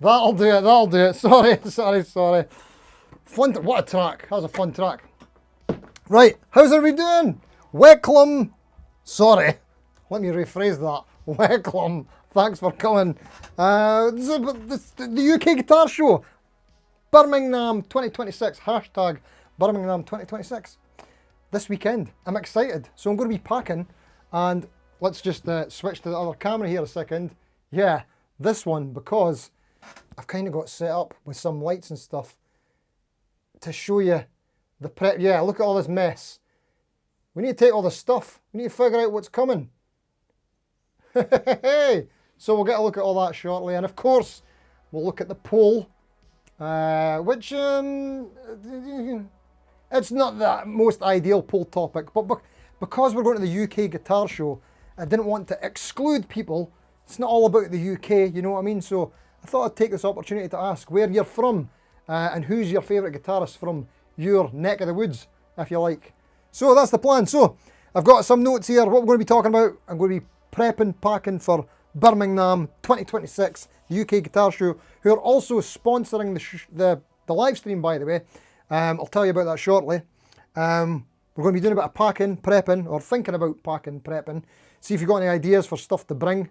That'll do it, that'll do it. Sorry. Fun, what a track. That was a fun track. Right, how's everybody doing? Welcome. Sorry, let me rephrase that. Welcome. Thanks for coming. The UK Guitar Show. Birmingham 2026. Hashtag Birmingham 2026. This weekend. I'm excited. So I'm going to be packing. And let's just switch to the other camera here a second. Yeah, this one, because I've kind of got set up with some lights and stuff to show you the prep. Yeah, look at all this mess. We need to take all this stuff. We need to figure out what's coming. So we'll get a look at all that shortly. And of course, we'll look at the poll, which it's not the most ideal poll topic, but because we're going to the UK Guitar Show, I didn't want to exclude people. It's not all about the UK, you know what I mean? So I thought I'd take this opportunity to ask where you're from and who's your favourite guitarist from your neck of the woods, if you like. So that's the plan. So I've got some notes here, what we're going to be talking about. I'm going to be prepping, packing for Birmingham 2026, the UK Guitar Show, who are also sponsoring the live stream, by the way. I'll tell you about that shortly. We're going to be doing a bit of packing, prepping, or thinking about packing, prepping. See if you've got any ideas for stuff to bring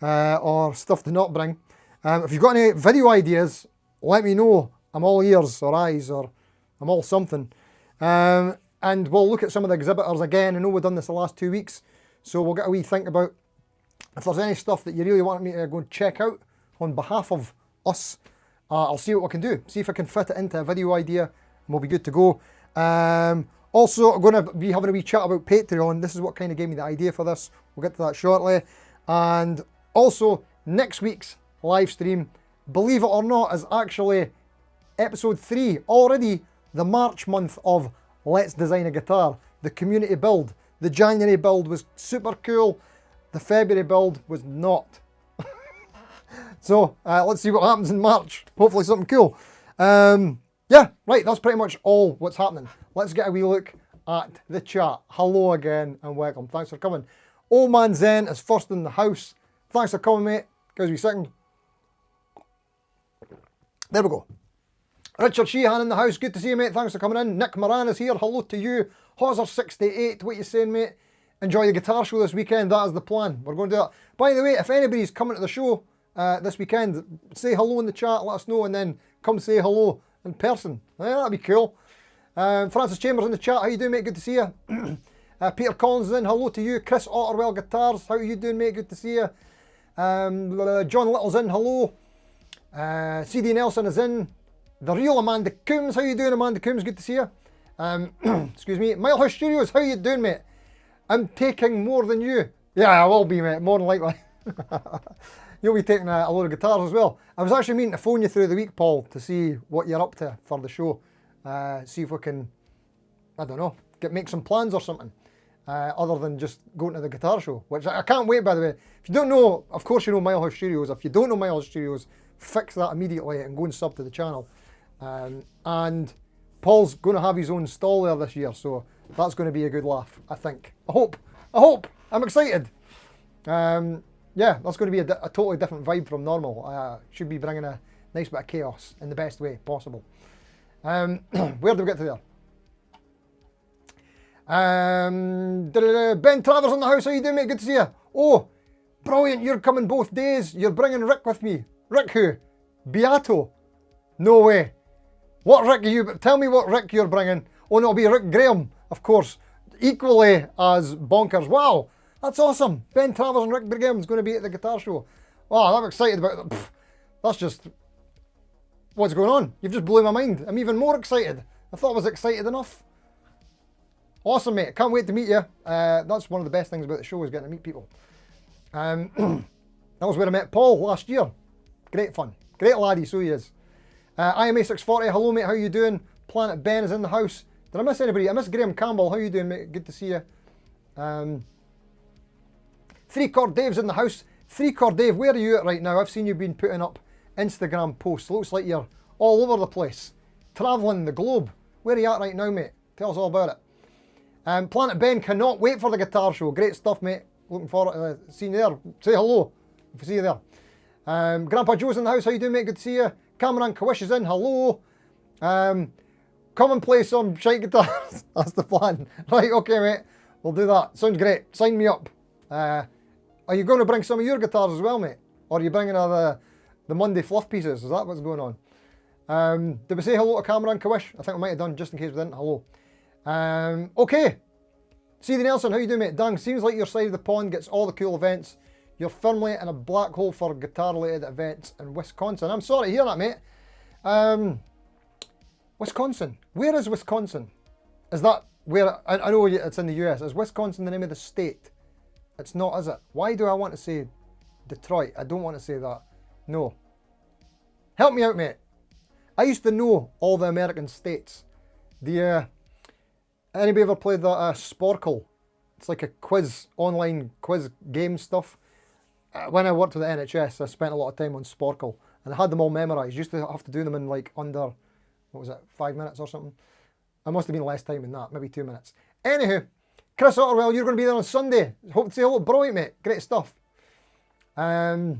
or stuff to not bring. If you've got any video ideas, let me know. I'm all ears or eyes, or I'm all something. And we'll look at some of the exhibitors again. I know we've done this the last 2 weeks, so we'll get a wee think about if there's any stuff that you really want me to go and check out on behalf of us. I'll see what we can do. See if I can fit it into a video idea, and we'll be good to go. Also, I'm going to be having a wee chat about Patreon. This is what kind of gave me the idea for this. We'll get to that shortly. And also, next week's live stream, believe it or not, is actually episode 3. Already the March month of Let's Design a Guitar. The community build. The January build was super cool. The February build was not. So, let's see what happens in March. Hopefully something cool. Yeah, right, that's pretty much all what's happening. Let's get a wee look at the chat. Hello again and welcome. Thanks for coming. Old Man Zen is first in the house. Thanks for coming, mate. Give us a wee second. There we go. Richard Sheehan in the house. Good to see you, mate. Thanks for coming in. Nick Moran is here. Hello to you. Hauser68. What you saying, mate? Enjoy the guitar show this weekend. That is the plan. We're going to do that. By the way, if anybody's coming to the show this weekend, say hello in the chat. Let us know, and then come say hello in person. Yeah, that'd be cool. Francis Chambers in the chat. How you doing, mate? Good to see you. Peter Collins is in. Hello to you. Chris Otterwell Guitars. How are you doing, mate? Good to see you. John Little's in. Hello. CD Nelson is in. The real Amanda Coombs. How you doing, Amanda Coombs? Good to see you. Excuse me. Milehouse Studios. How you doing, mate? I'm taking more than you. Yeah, I will be, mate. More than likely. You'll be taking a load of guitars as well. I was actually meaning to phone you through the week, Paul, to see what you're up to for the show. See if we can, I don't know, make some plans or something. Other than just going to the guitar show, which I can't wait, by the way. If you don't know, of course you know Milehouse Studios. If you don't know Milehouse Studios, fix that immediately and go and sub to the channel. And Paul's going to have his own stall there this year, so that's going to be a good laugh, I think. I hope. I'm excited. Yeah, that's going to be a totally different vibe from normal. Should be bringing a nice bit of chaos in the best way possible. Where do we get to there? Ben Travers in the house. How you doing, mate? Good to see you. Oh, brilliant. You're coming both days. You're bringing Rick with me. Rick who? Beato? No way. What Rick are you? Tell me what Rick you're bringing. Oh, no, it'll be Rick Graham, of course. Equally as bonkers. Wow, that's awesome. Ben Travers and Rick Graham's going to be at the guitar show. Wow, I'm excited about that. That's just... What's going on? You've just blew my mind. I'm even more excited. I thought I was excited enough. Awesome, mate. Can't wait to meet you. That's one of the best things about the show, is getting to meet people. That was where I met Paul last year. Great fun. Great laddie, so he is. IMA640, hello, mate. How you doing? Planet Ben is in the house. Did I miss anybody? I missed Graham Campbell. How you doing, mate? Good to see you. 3-Chord Dave's in the house. 3-Chord Dave, where are you at right now? I've seen you been putting up Instagram posts. Looks like you're all over the place. Travelling the globe. Where are you at right now, mate? Tell us all about it. Planet Ben cannot wait for the guitar show. Great stuff, mate. Looking forward to seeing you there. Say hello if I see you there. Grandpa Joe's in the house. How you doing, mate? Good to see you. Cameron Kawish is in. Hello. Come and play some shite guitars. That's the plan. Right, okay, mate. We'll do that. Sounds great. Sign me up. Are you going to bring some of your guitars as well, mate? Or are you bringing the Monday fluff pieces? Is that what's going on? Did we say hello to Cameron Kawish? I think we might have done, just in case we didn't. Hello. Okay. CD Nelson, how you doing, mate? Dang, seems like your side of the pond gets all the cool events. You're firmly in a black hole for guitar-related events in Wisconsin. I'm sorry to hear that, mate. Wisconsin. Where is Wisconsin? Is that where... I know it's in the US. Is Wisconsin the name of the state? It's not, is it? Why do I want to say Detroit? I don't want to say that. No. Help me out, mate. I used to know all the American states. Anybody ever played that Sporkle? It's like a quiz, online quiz game stuff. When I worked with the NHS, I spent a lot of time on Sporkle, and I had them all memorised. Used to have to do them in like under, what was it, 5 minutes or something? I must have been less time than that, maybe 2 minutes. Anywho, Chris Otterwell, you're going to be there on Sunday. Hope to see you. Hello, brilliant, mate. Great stuff. Where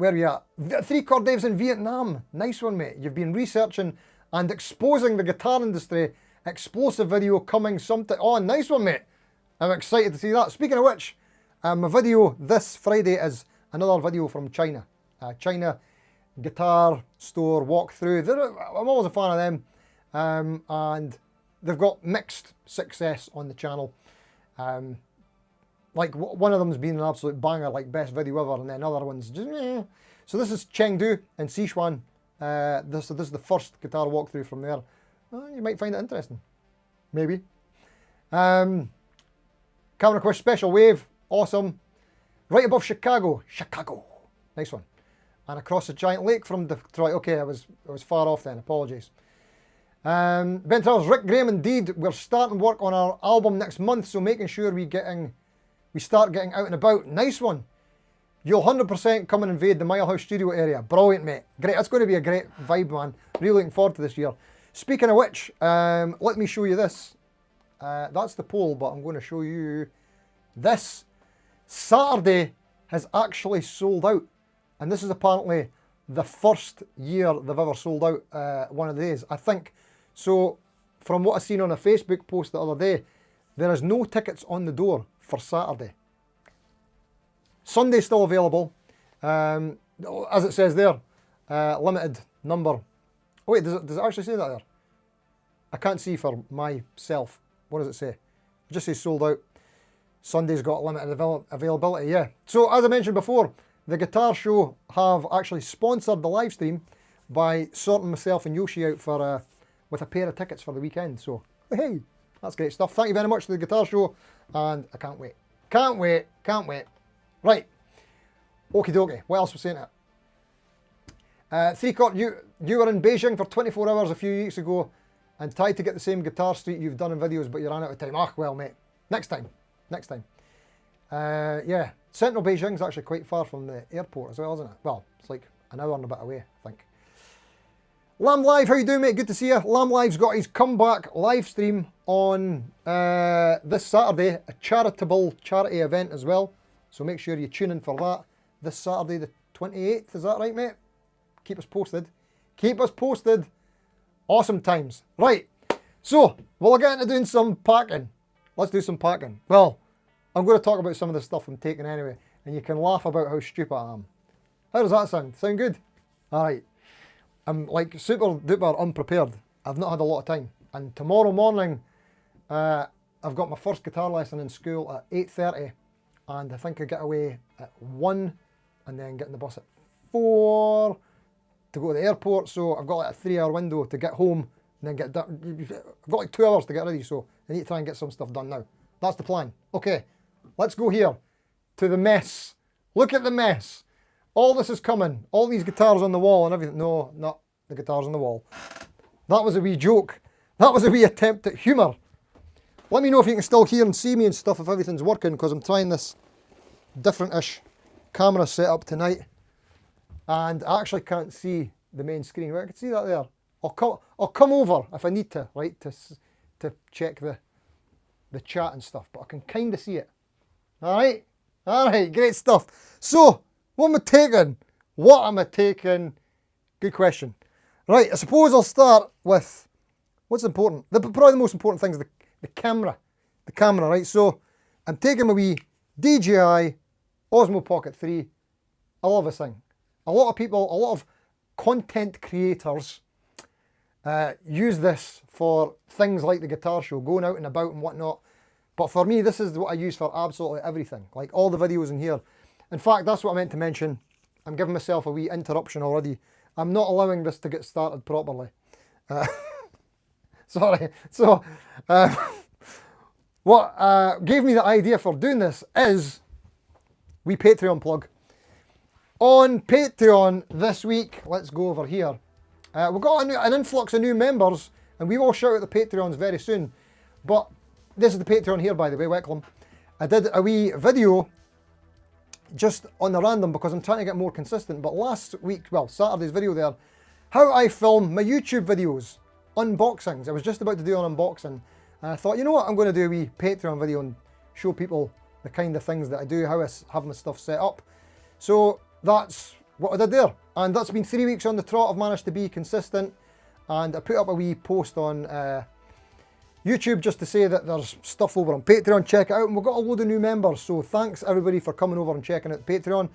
are you at? 3-Chord Dave's in Vietnam. Nice one, mate. You've been researching and exposing the guitar industry. Explosive video coming sometime. Oh, nice one, mate. I'm excited to see that. Speaking of which, my video this Friday is another video from China. China guitar store walkthrough. I'm always a fan of them. And they've got mixed success on the channel. Like one of them's been an absolute banger, like best video ever, and then other ones just meh. So this is Chengdu in Sichuan. This is the first guitar walkthrough from there. You might find it interesting. Maybe. Cameron Quest Special Wave. Awesome. Right above Chicago. Chicago. Nice one. And across the giant lake from Detroit. Okay, I was far off then. Apologies. Ben Travers, Rick Graham, indeed. We're starting work on our album next month, so making sure we start getting out and about. Nice one. You'll 100% come and invade the Milehouse Studio area. Brilliant, mate. Great. That's going to be a great vibe, man. Really looking forward to this year. Speaking of which, let me show you this. That's the poll, but I'm going to show you this. Saturday has actually sold out. And this is apparently the first year they've ever sold out one of the days, I think. So, from what I seen on a Facebook post the other day, there is no tickets on the door for Saturday. Sunday's still available. As it says there, limited number Oh wait, does it actually say that there? I can't see for myself. What does it say? It just says sold out. Sunday's got limited availability, yeah. So as I mentioned before, the Guitar Show have actually sponsored the live stream by sorting myself and Yoshi out for with a pair of tickets for the weekend. So, hey, that's great stuff. Thank you very much to the Guitar Show, and I can't wait. Can't wait, can't wait. Right, okie dokie, what else was saying it? Three-Court, you were in Beijing for 24 hours a few weeks ago and tried to get the same guitar street you've done in videos, but you ran out of time. Ah, well, mate, next time. Next time. Yeah, central Beijing's actually quite far from the airport as well, isn't it? Well, it's like an hour and a bit away, I think. Lamb Live, how you doing, mate? Good to see you. Lamb Live's got his comeback live stream on this Saturday, a charitable charity event as well. So make sure you tune in for that. This Saturday the 28th, is that right, mate? Keep us posted. Keep us posted. Awesome times. Right, so we'll get into doing some packing. Let's do some packing. Well, I'm going to talk about some of the stuff I'm taking anyway, and you can laugh about how stupid I am. How does that sound? Sound good? Alright. I'm like super duper unprepared. I've not had a lot of time. And tomorrow morning, I've got my first guitar lesson in school at 8:30, and I think I get away at 1, and then get in the bus at 4 to go to the airport. So I've got like a 3-hour window to get home, and then get done. I've got like 2 hours to get ready, so I need to try and get some stuff done now. That's the plan. Okay, let's go here to the mess. Look at the mess. All this is coming. All these guitars on the wall and everything. No, not the guitars on the wall. That was a wee joke. That was a wee attempt at humour. Let me know if you can still hear and see me and stuff if everything's working, because I'm trying this different-ish camera setup tonight. And I actually can't see the main screen. Right, I can see that there. I'll come over if I need to, right, to check the chat and stuff, but I can kind of see it. Alright, great stuff. So, what am I taking? What am I taking? Good question. Right, I suppose I'll start with what's important. Probably the most important thing is the camera. The camera, right? So, I'm taking my wee DJI Osmo Pocket 3. I love this thing. A lot of people, a lot of content creators use this for things like the Guitar Show, going out and about and whatnot. But for me, this is what I use for absolutely everything. Like all the videos in here. In fact, that's what I meant to mention. I'm giving myself a wee interruption already. I'm not allowing this to get started properly. Sorry. So, what gave me the idea for doing this is wee Patreon plug. On Patreon this week, let's go over here. We've got an influx of new members, and we will shout out the Patreons very soon. But this is the Patreon here, by the way, Weckham. I did a wee video just on the random because I'm trying to get more consistent. But last week, well, Saturday's video there, how I film my YouTube videos, unboxings. I was just about to do an unboxing, and I thought, you know what, I'm going to do a wee Patreon video and show people the kind of things that I do, how I have my stuff set up. So that's what I did there. And that's been 3 weeks on the trot. I've managed to be consistent, and I put up a wee post on YouTube just to say that there's stuff over on Patreon. Check it out, and we've got a load of new members, so thanks everybody for coming over and checking out Patreon.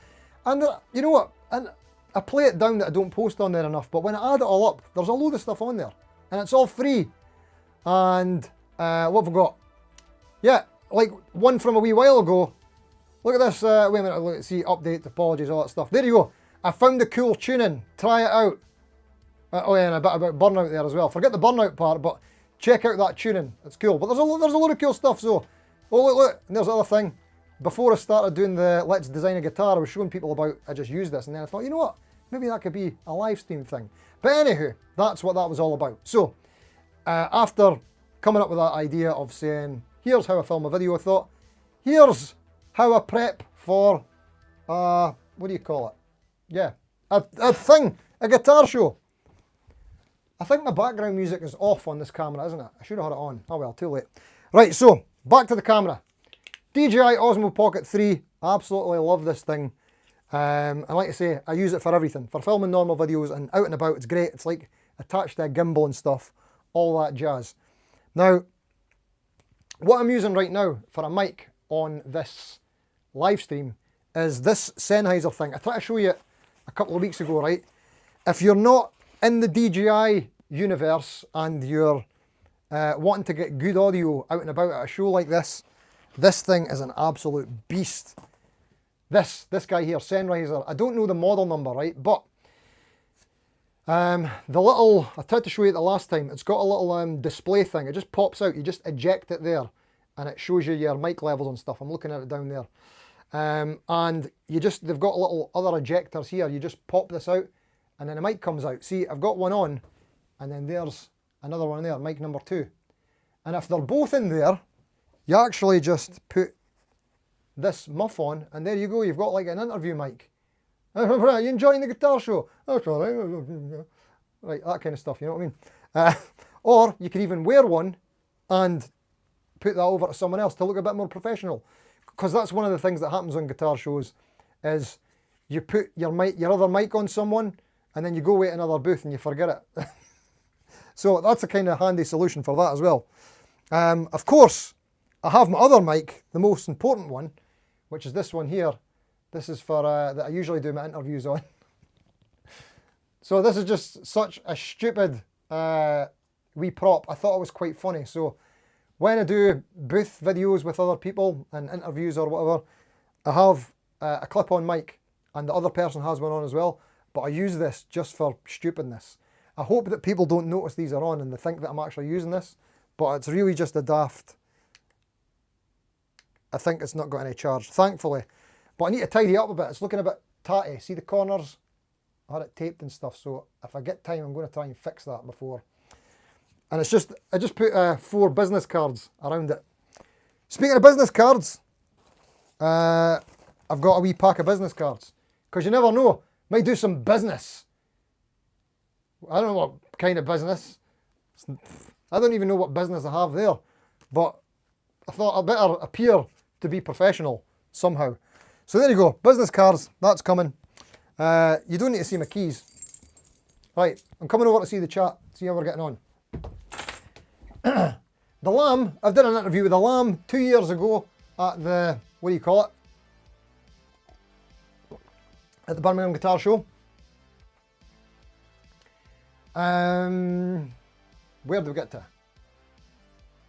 And you know what, and I play it down that I don't post on there enough, but when I add it all up, there's a load of stuff on there, and it's all free. And what have we got? Yeah, like one from a wee while ago. Look at this, wait a minute, look, see, update, apologies, all that stuff. There you go. I found the cool tuning, try it out. Oh yeah, and a bit about burnout there as well. Forget the burnout part, but check out that tuning, it's cool. But there's a lot of cool stuff, so, oh look, and there's the other thing. Before I started doing the Let's Design a Guitar, I was showing people about, I just used this, and then I thought, you know what, maybe that could be a live stream thing. But anywho, that's what that was all about. So, after coming up with that idea of saying, here's how I film a video, I thought, here's how I prep for, what do you call it? Yeah, a thing, a guitar show. I think my background music is off on this camera, isn't it? I should have had it on. Oh well, too late. Right, so, back to the camera. DJI Osmo Pocket 3, absolutely love this thing. And like I say, I use it for everything. For filming normal videos and out and about, it's great. It's like attached to a gimbal and stuff, all that jazz. Now, what I'm using right now for a mic on this live stream is this Sennheiser thing. I tried to show you a couple of weeks ago, right? If you're not in the DJI universe and you're wanting to get good audio out and about at a show like this, this thing is an absolute beast. This guy here, Sennheiser, I don't know the model number, right? But the little, I tried to show you it the last time, it's got a little display thing. It just pops out, you just eject it there and it shows you your mic levels and stuff. I'm looking at it down there. And they've got little other ejectors here. You just pop this out and then the mic comes out. See, I've got one on and then there's another one there, mic number 2. And if they're both in there, you actually just put this muff on and there you go, you've got like an interview mic. Are you enjoying the guitar show? That's all right. Right, that kind of stuff, you know what I mean? Or you can even wear one and put that over to someone else to look a bit more professional. Because that's one of the things that happens on guitar shows is you put your other mic on someone and then you go away to another booth and you forget it. So that's a kind of handy solution for that as well. Of course, I have my other mic, the most important one, which is this one here. This is for, that I usually do my interviews on. So this is just such a stupid wee prop. I thought it was quite funny. So when I do booth videos with other people and interviews or whatever, I have a clip-on mic and the other person has one on as well, but I use this just for stupidness. I hope that people don't notice these are on and they think that I'm actually using this, but it's really just a daft. I think it's not got any charge, thankfully. But I need to tidy it up a bit. It's looking a bit tatty. See the corners? I had it taped and stuff, so if I get time, I'm going to try and fix that before. And it's just, I just put 4 business cards around it. Speaking of business cards, I've got a wee pack of business cards. Because you never know, might do some business. I don't know what kind of business. I don't even know what business I have there. But I thought I better appear to be professional somehow. So there you go, business cards, that's coming. You don't need to see my keys. Right, I'm coming over to see the chat, see how we're getting on. The Lamb, I've done an interview with the Lamb 2 years ago at the, what do you call it? At the Birmingham Guitar Show. Where did we get to?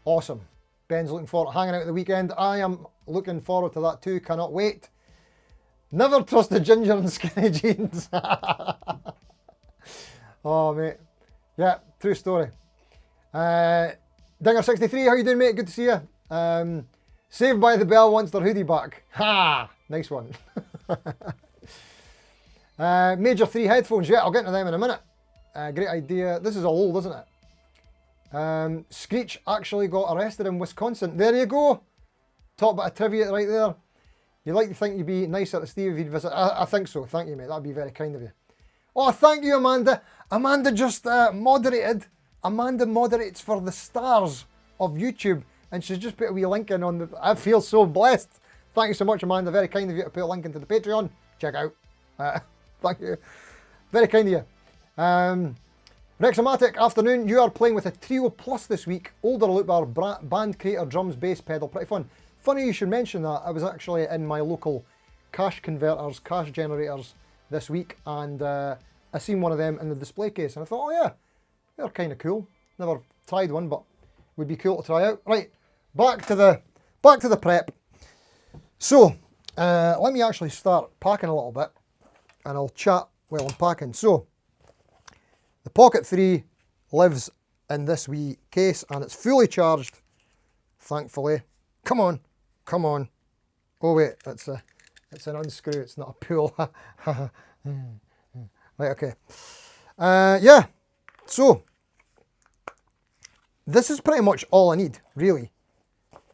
Awesome. Ben's looking forward to hanging out at the weekend. I am looking forward to that too, cannot wait. Never trust a ginger in skinny jeans. Oh, mate. Yeah, true story. Dinger63, how you doing, mate? Good to see you. Saved by the Bell wants their hoodie back. Ha! Nice one. Major 3 headphones. Yeah, I'll get into them in a minute. Great idea. This is all old, isn't it? Screech actually got arrested in Wisconsin. There you go. Top bit of trivia right there. You'd like to think you'd be nicer to Steve if he'd visit. I think so. Thank you, mate. That'd be very kind of you. Oh, thank you, Amanda. Amanda just moderated. Amanda moderates for the stars of YouTube, and she's just put a wee link in on the. I feel so blessed. Thank you so much, Amanda. Very kind of you to put a link into the Patreon. Check out. Thank you. Very kind of you. Rexomatic, afternoon. You are playing with a Trio Plus this week. Older loop bar, band creator, drums, bass, pedal. Pretty fun. Funny you should mention that. I was actually in my local cash converters, cash generators this week, and I seen one of them in the display case, and I thought, oh yeah, they're kind of cool. Never tried one, but would be cool to try out. Right, back to the prep. So let me actually start packing a little bit, and I'll chat while I'm packing. So the Pocket 3 lives in this wee case, and it's fully charged, thankfully. Come on, come on. Oh wait, it's an unscrew, it's not a pull. Right, okay. Yeah, so this is pretty much all I need, really.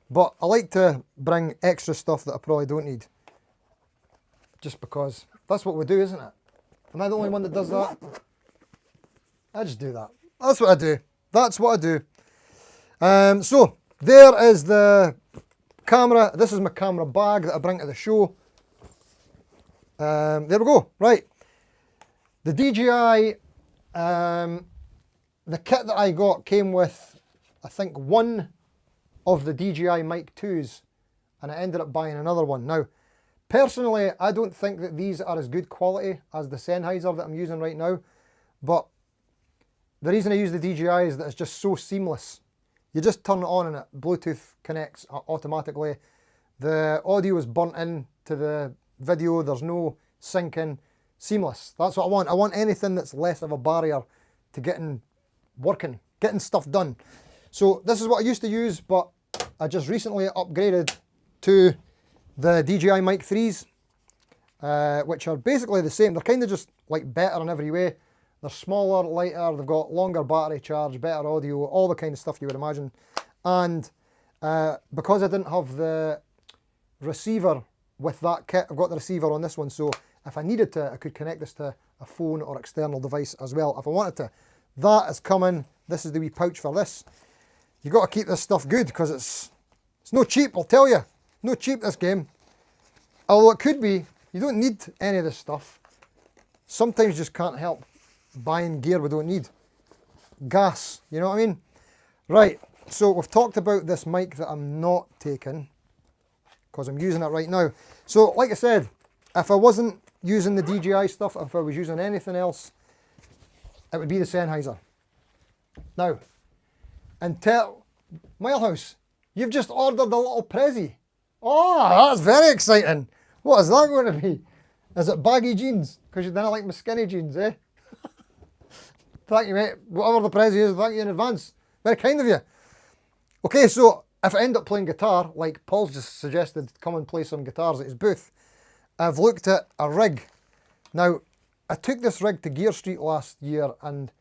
But I like to bring extra stuff that I probably don't need. Just because that's what we do, isn't it? Am I the only one that does that? I just do that. That's what I do. That's what I do. So there is the camera. This is my camera bag that I bring to the show. There we go. Right. The DJI, the kit that I got came with, I think, one of the DJI Mic 2s, and I ended up buying another one. Now, personally, I don't think that these are as good quality as the Sennheiser that I'm using right now, but the reason I use the DJI is that it's just so seamless. You just turn it on and it Bluetooth connects automatically. The audio is burnt in to the video. There's no syncing. Seamless. That's what I want. I want anything that's less of a barrier to getting working, getting stuff done. So this is what I used to use, but I just recently upgraded to the DJI Mic 3s, which are basically the same. They're kind of just like better in every way. They're smaller, lighter, they've got longer battery charge, better audio, all the kind of stuff you would imagine. And because I didn't have the receiver with that kit, I've got the receiver on this one, so if I needed to, I could connect this to a phone or external device as well if I wanted to. That is coming. This is the wee pouch for this. You got to keep this stuff good because it's no cheap, I'll tell you. No cheap, this game. Although it could be. You don't need any of this stuff. Sometimes you just can't help buying gear we don't need. Gas, you know what I mean? Right, so we've talked about this mic that I'm not taking because I'm using it right now. So like I said, if I wasn't using the DJI stuff, if I was using anything else, it would be the Sennheiser. Now, and tell Milehouse, you've just ordered a little Prezi. Oh, that's very exciting. What is that going to be? Is it baggy jeans? Because you didn't like my skinny jeans, eh? Thank you, mate. Whatever the Prezi is, thank you in advance. Very kind of you. Okay, so if I end up playing guitar, like Paul's just suggested, come and play some guitars at his booth, I've looked at a rig. Now, I took this rig to Gear Street last year and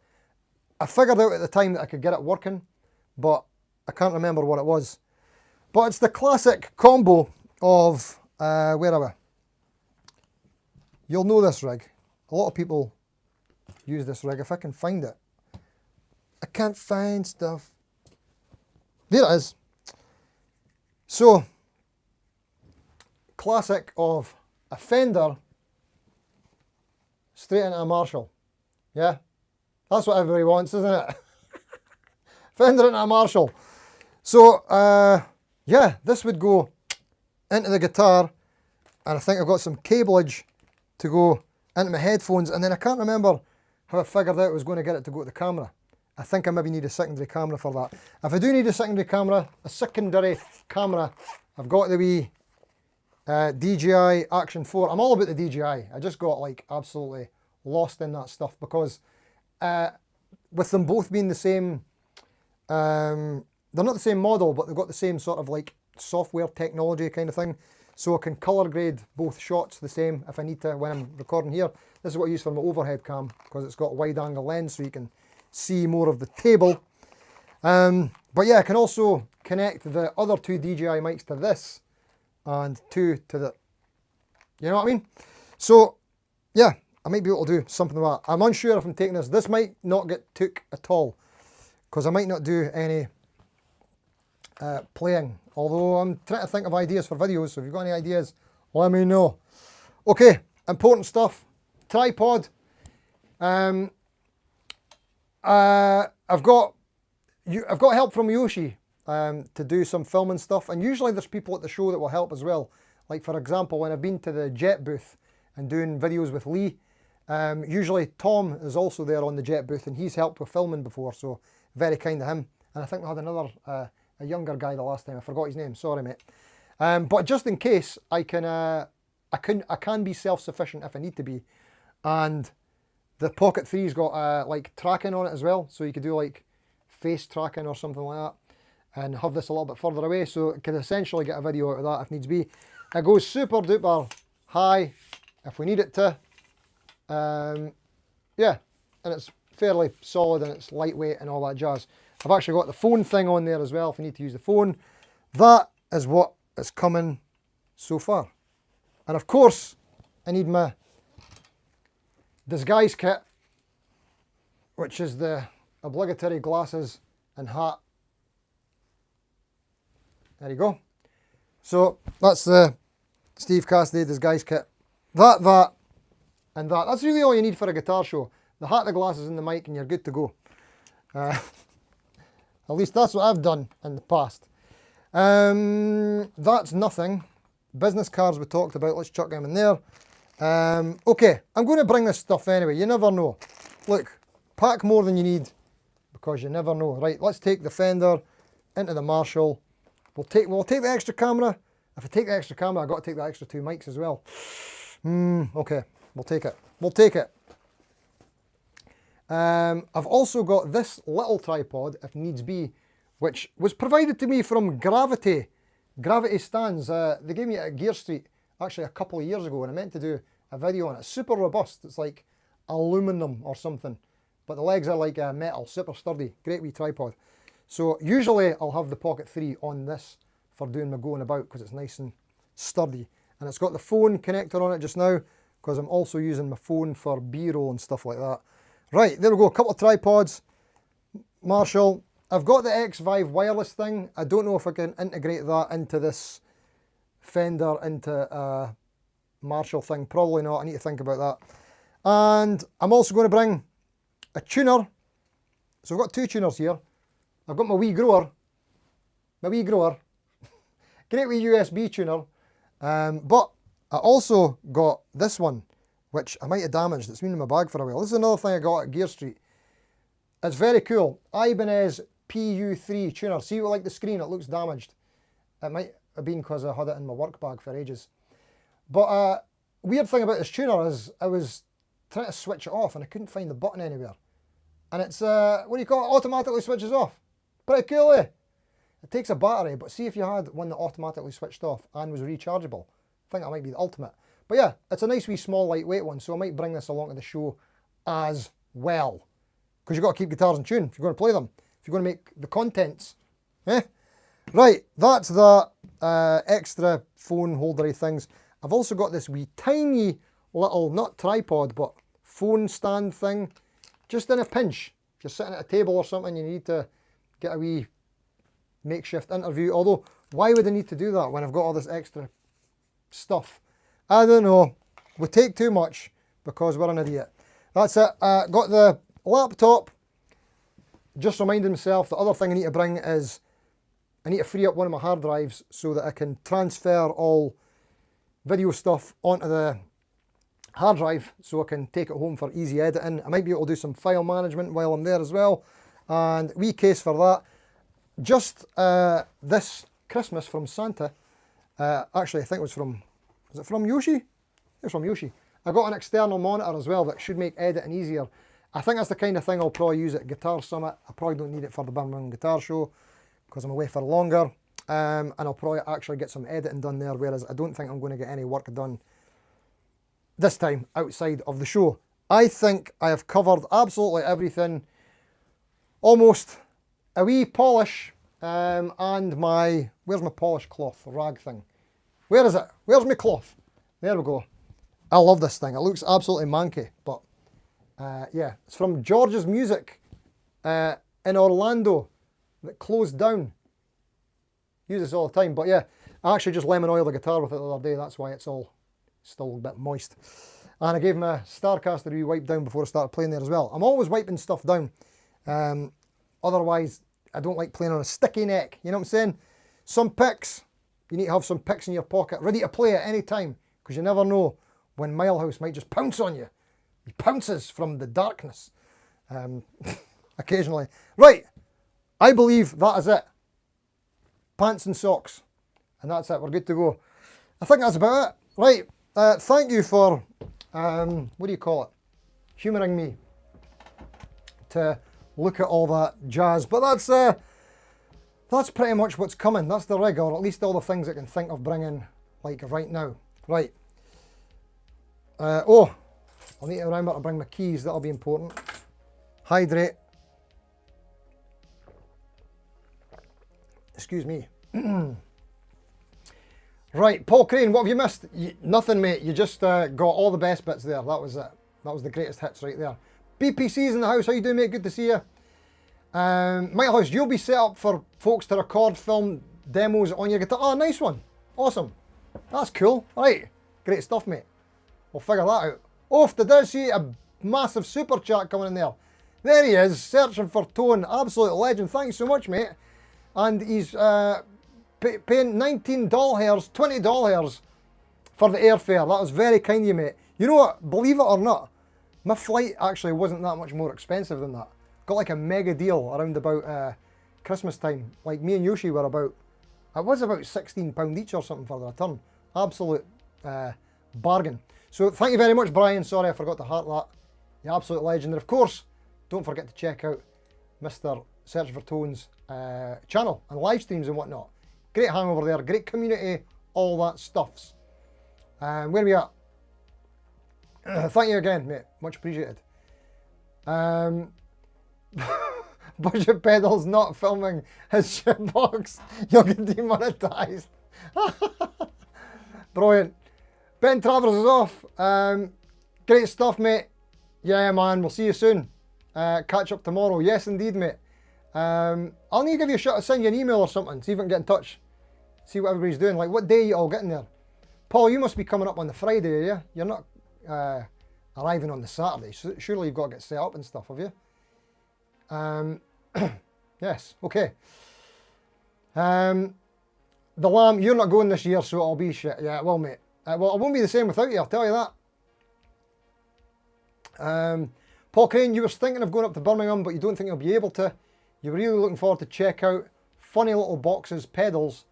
I figured out at the time that I could get it working, but I can't remember what it was. But it's the classic combo of, where are we? You'll know this rig. A lot of people use this rig, if I can find it. I can't find stuff. There it is. So, classic of a Fender straight into a Marshall. Yeah? That's what everybody wants, isn't it? Fender into a Marshall. So, yeah, this would go into the guitar, and I think I've got some cableage to go into my headphones, and then I can't remember how I figured out I was going to get it to go to the camera. I think I maybe need a secondary camera for that. If I do need a secondary camera, I've got the wee DJI Action 4. I'm all about the DJI. I just got like absolutely lost in that stuff because with them both being the same, they're not the same model, but they've got the same sort of like software technology kind of thing. So I can color grade both shots the same if I need to when I'm recording here. This is what I use for my overhead cam because it's got a wide angle lens so you can see more of the table. But yeah, I can also connect the other two DJI mics to this and two to the, you know what I mean? So yeah, I might be able to do something like that. I'm unsure if I'm taking this. This might not get took at all because I might not do any playing. Although I'm trying to think of ideas for videos, so if you've got any ideas, let me know. Okay, important stuff. Tripod. I've got help from Yoshi to do some filming stuff, and usually there's people at the show that will help as well. Like for example, when I've been to the Jet booth and doing videos with Lee, usually Tom is also there on the Jet booth, and he's helped with filming before, so very kind of him. And I think we had another a younger guy the last time. I forgot his name. Sorry, mate. But just in case, I can be self-sufficient if I need to be, and the Pocket 3's got like tracking on it as well, so you could do like face tracking or something like that, and have this a little bit further away, so it could essentially get a video out of that if needs be. It goes super duper high if we need it to. Yeah, and it's fairly solid and it's lightweight and all that jazz. I've actually got the phone thing on there as well if I need to use the phone. That is what is coming so far. And of course, I need my disguise kit, which is the obligatory glasses and hat. There you go. So that's the Steve Cassidy disguise kit. That, and that. That's really all you need for a guitar show. The hat, the glasses and the mic, and you're good to go. At least that's what I've done in the past. That's nothing. Business cards we talked about. Let's chuck them in there. Okay, I'm going to bring this stuff anyway. You never know. Look, pack more than you need. because you never know. Right, let's take the Fender into the Marshall. We'll take the extra camera. If I take the extra camera, I've got to take the extra 2 mics as well. Okay, we'll take it. We'll take it. I've also got this little tripod, if needs be, which was provided to me from Gravity stands. They gave me it at Gear Street actually a couple of years ago, and I meant to do a video on it. It's super robust. It's like aluminum or something, but the legs are like metal, super sturdy, great wee tripod. So usually I'll have the Pocket 3 on this for doing my going about because it's nice and sturdy, and it's got the phone connector on it just now because I'm also using my phone for B-roll and stuff like that. Right, there we go, a couple of tripods. Marshall. I've got the X5 wireless thing. I don't know if I can integrate that into this Fender, into a Marshall thing. Probably not, I need to think about that. And I'm also going to bring a tuner. So I've got 2 tuners here. I've got my wee grower. Great wee USB tuner. But I also got this one, which I might have damaged. It's been in my bag for a while. This is another thing I got at Gear Street. It's very cool. Ibanez PU3 tuner. See, like the screen, it looks damaged. It might have been because I had it in my work bag for ages. But weird thing about this tuner is I was trying to switch it off and I couldn't find the button anywhere. And it's, what do you call it? Automatically switches off. Pretty cool, eh? It takes a battery, but see if you had one that automatically switched off and was rechargeable. I think that might be the ultimate. But yeah, it's a nice wee small lightweight one, so I might bring this along to the show as well. Because you've got to keep guitars in tune if you're going to play them. If you're going to make the contents. Eh? Right, that's the extra phone holdery things. I've also got this wee tiny little, not tripod, but phone stand thing. Just in a pinch. If you're sitting at a table or something, you need to get a wee makeshift interview. Although, why would I need to do that when I've got all this extra stuff? I don't know. We take too much because we're an idiot. That's it. Got the laptop. Just reminding myself, the other thing I need to bring is I need to free up one of my hard drives so that I can transfer all video stuff onto the hard drive so I can take it home for easy editing. I might be able to do some file management while I'm there as well. And wee case for that. Just this Christmas from Santa, actually I think it was from, was it from Yoshi? It was from Yoshi. I got an external monitor as well that should make editing easier. I think that's the kind of thing I'll probably use at Guitar Summit. I probably don't need it for the Birmingham Guitar Show because I'm away for longer. And I'll probably actually get some editing done there, whereas I don't think I'm going to get any work done this time outside of the show. I think I have covered absolutely everything. Almost. A wee polish and my, where's my polish cloth, rag thing? Where is it? Where's my cloth? There we go. I love this thing. It looks absolutely manky, but yeah, it's from George's Music in Orlando that closed down. Use this all the time, but yeah, I actually just lemon oiled the guitar with it the other day. That's why it's all still a bit moist. And I gave my Starcaster a wee wipe down before I started playing there as well. I'm always wiping stuff down. Otherwise, I don't like playing on a sticky neck. You know what I'm saying? Some picks. You need to have some picks in your pocket, ready to play at any time, because you never know when Milehouse might just pounce on you. He pounces from the darkness, occasionally. Right, I believe that is it. Pants and socks, and that's it. We're good to go. I think that's about it. Right, thank you for, what do you call it? Humouring me to look at all that jazz. But that's pretty much what's coming. That's the rig, or at least all the things I can think of bringing, like right now. Right. Oh, I'll need to remember to bring my keys. That'll be important. Hydrate. Excuse me. Right, Paul Crane, what have you missed? Nothing, mate. You just got all the best bits there. That was it. That was the greatest hits right there. BPC's in the house. How you doing, mate? Good to see you. Milehouse, you'll be set up for folks to record film demos on your guitar. Oh, nice one. Awesome. That's cool. Right. Great stuff, mate. We'll figure that out. Oh, did I see a massive super chat coming in there? There he is, searching for Tone. Absolute legend. Thanks so much, mate. And he's paying $19, $20 for the airfare. That was very kind of you, mate. You know what? Believe it or not, my flight actually wasn't that much more expensive than that. got like a mega deal around about Christmas time. Like me and Yoshi were about, it was about £16 each or something for the return. Absolute bargain. So thank you very much, Brian. Sorry I forgot to heart that. The absolute legend. And of course, don't forget to check out Mr. Search for Tones channel and live streams and whatnot. Great hangover there, great community, all that stuffs. Where are we at? Thank you again, mate. Much appreciated. Budget Pedal's not filming his shitbox. You'll get demonetized. Brilliant. Ben Travers is off. Great stuff, mate. Yeah, man. We'll see you soon. Catch up tomorrow. Yes, indeed, mate. I'll need to give you a shot. I'll send you an email or something. See if I can get in touch. See what everybody's doing. Like, what day you all getting there? Paul, you must be coming up on the Friday, are you? You're not arriving on the Saturday. Surely you've got to get set up and stuff, have you? Yes, okay. The Lamb, you're not going this year, so it'll be shit. Yeah, well, mate. Well, it won't be the same without you, I'll tell you that. Paul Crane, you were thinking of going up to Birmingham, but you don't think you'll be able to. You're really looking forward to check out funny little boxes, pedals,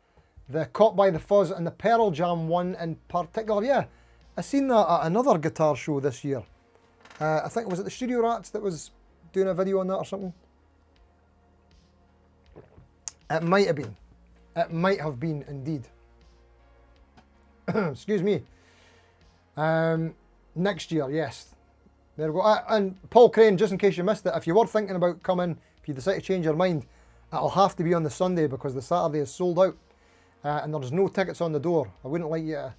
the Caught by the Fuzz and the Pearl Jam one in particular. Yeah, I seen that at another guitar show this year. I think, was it the Studio Rats that was doing a video on that or something? It might have been. It might have been indeed. Excuse me. Next year, yes. There we go. And Paul Crane, just in case you missed it, if you were thinking about coming, if you decide to change your mind, it'll have to be on the Sunday because the Saturday is sold out. And there's no tickets on the door. I wouldn't like you to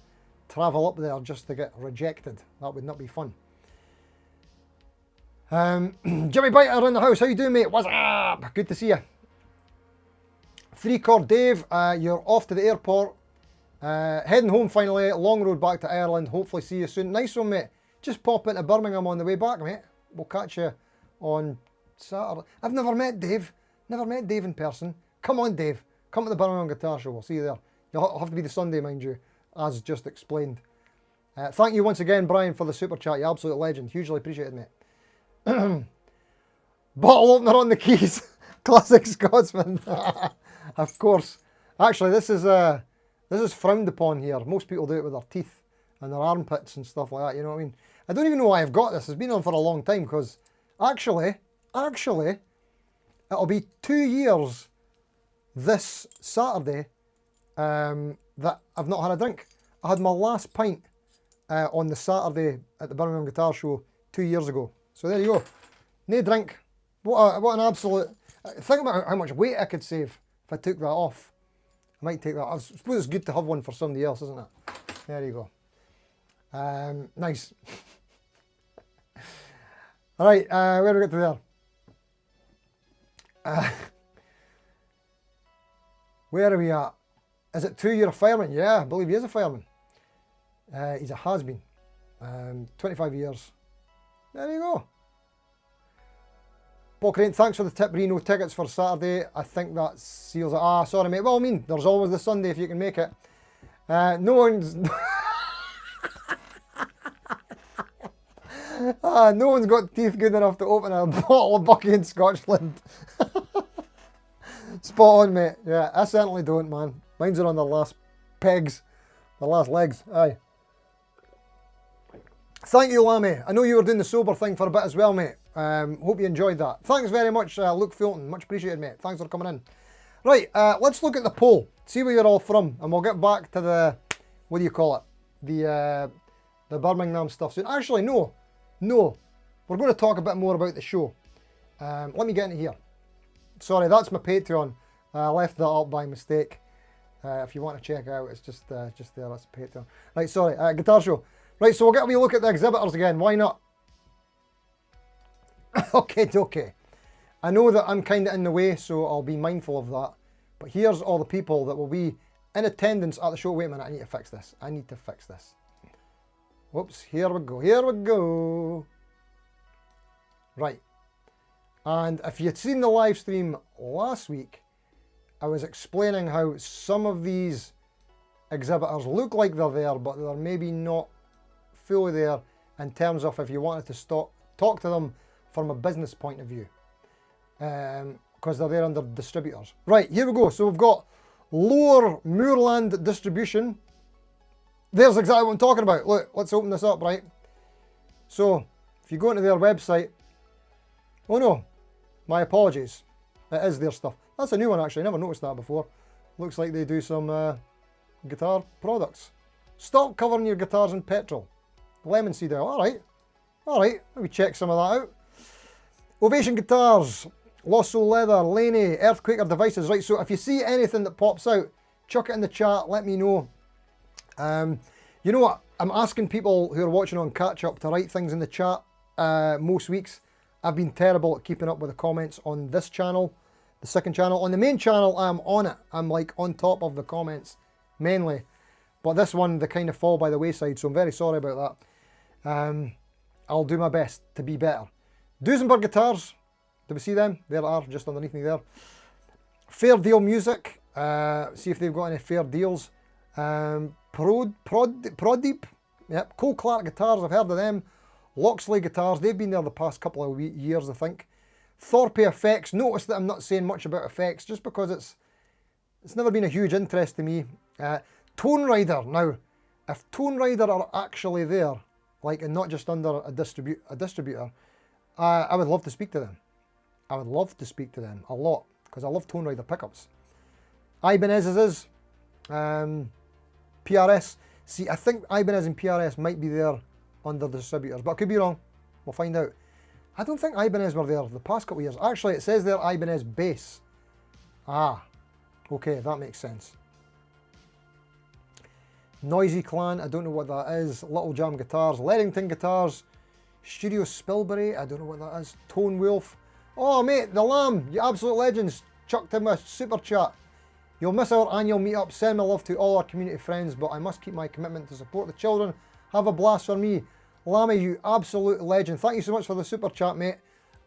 travel up there just to get rejected. That would not be fun. Jimmy Biter in the house. How you doing, mate? What's up? Good to see you. 3-Chord Dave, you're off to the airport. Heading home finally. Long road back to Ireland. Hopefully see you soon. Nice one, mate. Just pop into Birmingham on the way back, mate. We'll catch you on Saturday. I've never met Dave. Never met Dave in person. Come on, Dave. Come to the Birmingham Guitar Show. We'll see you there. You'll have to be the Sunday, mind you, as just explained. Thank you once again, Brian, for the super chat. You absolute legend. Hugely appreciated, mate. Bottle opener on the keys. Classic Scotsman. Of course. Actually, this is frowned upon here. Most people do it with their teeth and their armpits and stuff like that. You know what I mean? I don't even know why I've got this. It's been on for a long time because actually, it'll be 2 years this Saturday that I've not had a drink. I had my last pint on the Saturday at the Birmingham Guitar Show 2 years ago. So there you go. No drink. What an absolute... Think about how much weight I could save if I took that off. I might take that. I suppose it's good to have one for somebody else, isn't it? There you go. Nice. All right, where do we get to there? Where are we at? Is it 2 year fireman? Yeah, I believe he is a fireman. He's a has-been. 25 years. There you go. Paul Crane, thanks for the tip, Reno. Tickets for Saturday. I think that seals it. Ah, sorry, mate. Well, I mean, there's always the Sunday if you can make it. No one's... no one's got teeth good enough to open a bottle of Bucky in Scotland. Spot on, mate. Yeah, I certainly don't, man. Mine's are on the last pegs. The last legs. Aye. Thank you, Lammy. I know you were doing the sober thing for a bit as well, mate. Hope you enjoyed that. Thanks very much, Luke Fulton. Much appreciated, mate. Thanks for coming in. Right, let's look at the poll. See where you're all from, and we'll get back to the, what do you call it? The Birmingham stuff soon. Actually, no. We're going to talk a bit more about the show. Let me get into here. Sorry, that's my Patreon. I left that up by mistake. If you want to check it out, it's just there. That's Patreon. Right, sorry. Guitar Show. Right, so we'll get a wee look at the exhibitors again. Why not? Okay. I know that I'm kind of in the way, so I'll be mindful of that. But here's all the people that will be in attendance at the show. Wait a minute, I need to fix this. Whoops, here we go. Right. And if you'd seen the live stream last week, I was explaining how some of these exhibitors look like they're there, but they're maybe not fully there in terms of if you wanted to talk to them from a business point of view. because they're there under distributors. Right, here we go. So we've got Lower Moorland Distribution. There's exactly what I'm talking about. Look, let's open this up, right? So if you go into their website, oh no, my apologies. It is their stuff. That's a new one actually, I never noticed that before. Looks like they do some guitar products. Stop covering your guitars in petrol. Lemon seed oil, alright, maybe check some of that out. Ovation Guitars, Losso Leather, Laney, Earthquaker Devices. Right, so if you see anything that pops out, chuck it in the chat, let me know. You know what, I'm asking people who are watching on catch up to write things in the chat most weeks. I've been terrible at keeping up with the comments on this channel, the second channel. On the main channel, I'm on it. I'm like on top of the comments, mainly. But this one, they kind of fall by the wayside, so I'm very sorry about that. I'll do my best to be better. Duesenberg Guitars, do we see them? There they are, just underneath me there. Fair Deal Music, see if they've got any fair deals. Prodeep, yep. Cole Clark Guitars, I've heard of them. Loxley Guitars, they've been there the past couple of years, I think. Thorpe Effects, notice that I'm not saying much about effects, just because it's never been a huge interest to me. Tone Rider, now, if Tone Rider are actually there, like, and not just under a distributor, I would love to speak to them. I would love to speak to them a lot, because I love Tone Rider pickups. Ibanez's is, PRS. See, I think Ibanez and PRS might be there under the distributors, but I could be wrong. We'll find out. I don't think Ibanez were there the past couple of years. Actually, it says there Ibanez Bass. Ah, okay, that makes sense. Noisy Clan, I don't know what that is. Little Jam Guitars, Leddington Guitars, Studio Spilbury, I don't know what that is. Tone Wolf. Oh mate, the Lamb, you absolute legends, chucked him a super chat. You'll miss our annual meetup. Send my love to all our community friends, but I must keep my commitment to support the children. Have a blast for me. Lammy, you absolute legend. Thank you so much for the super chat, mate.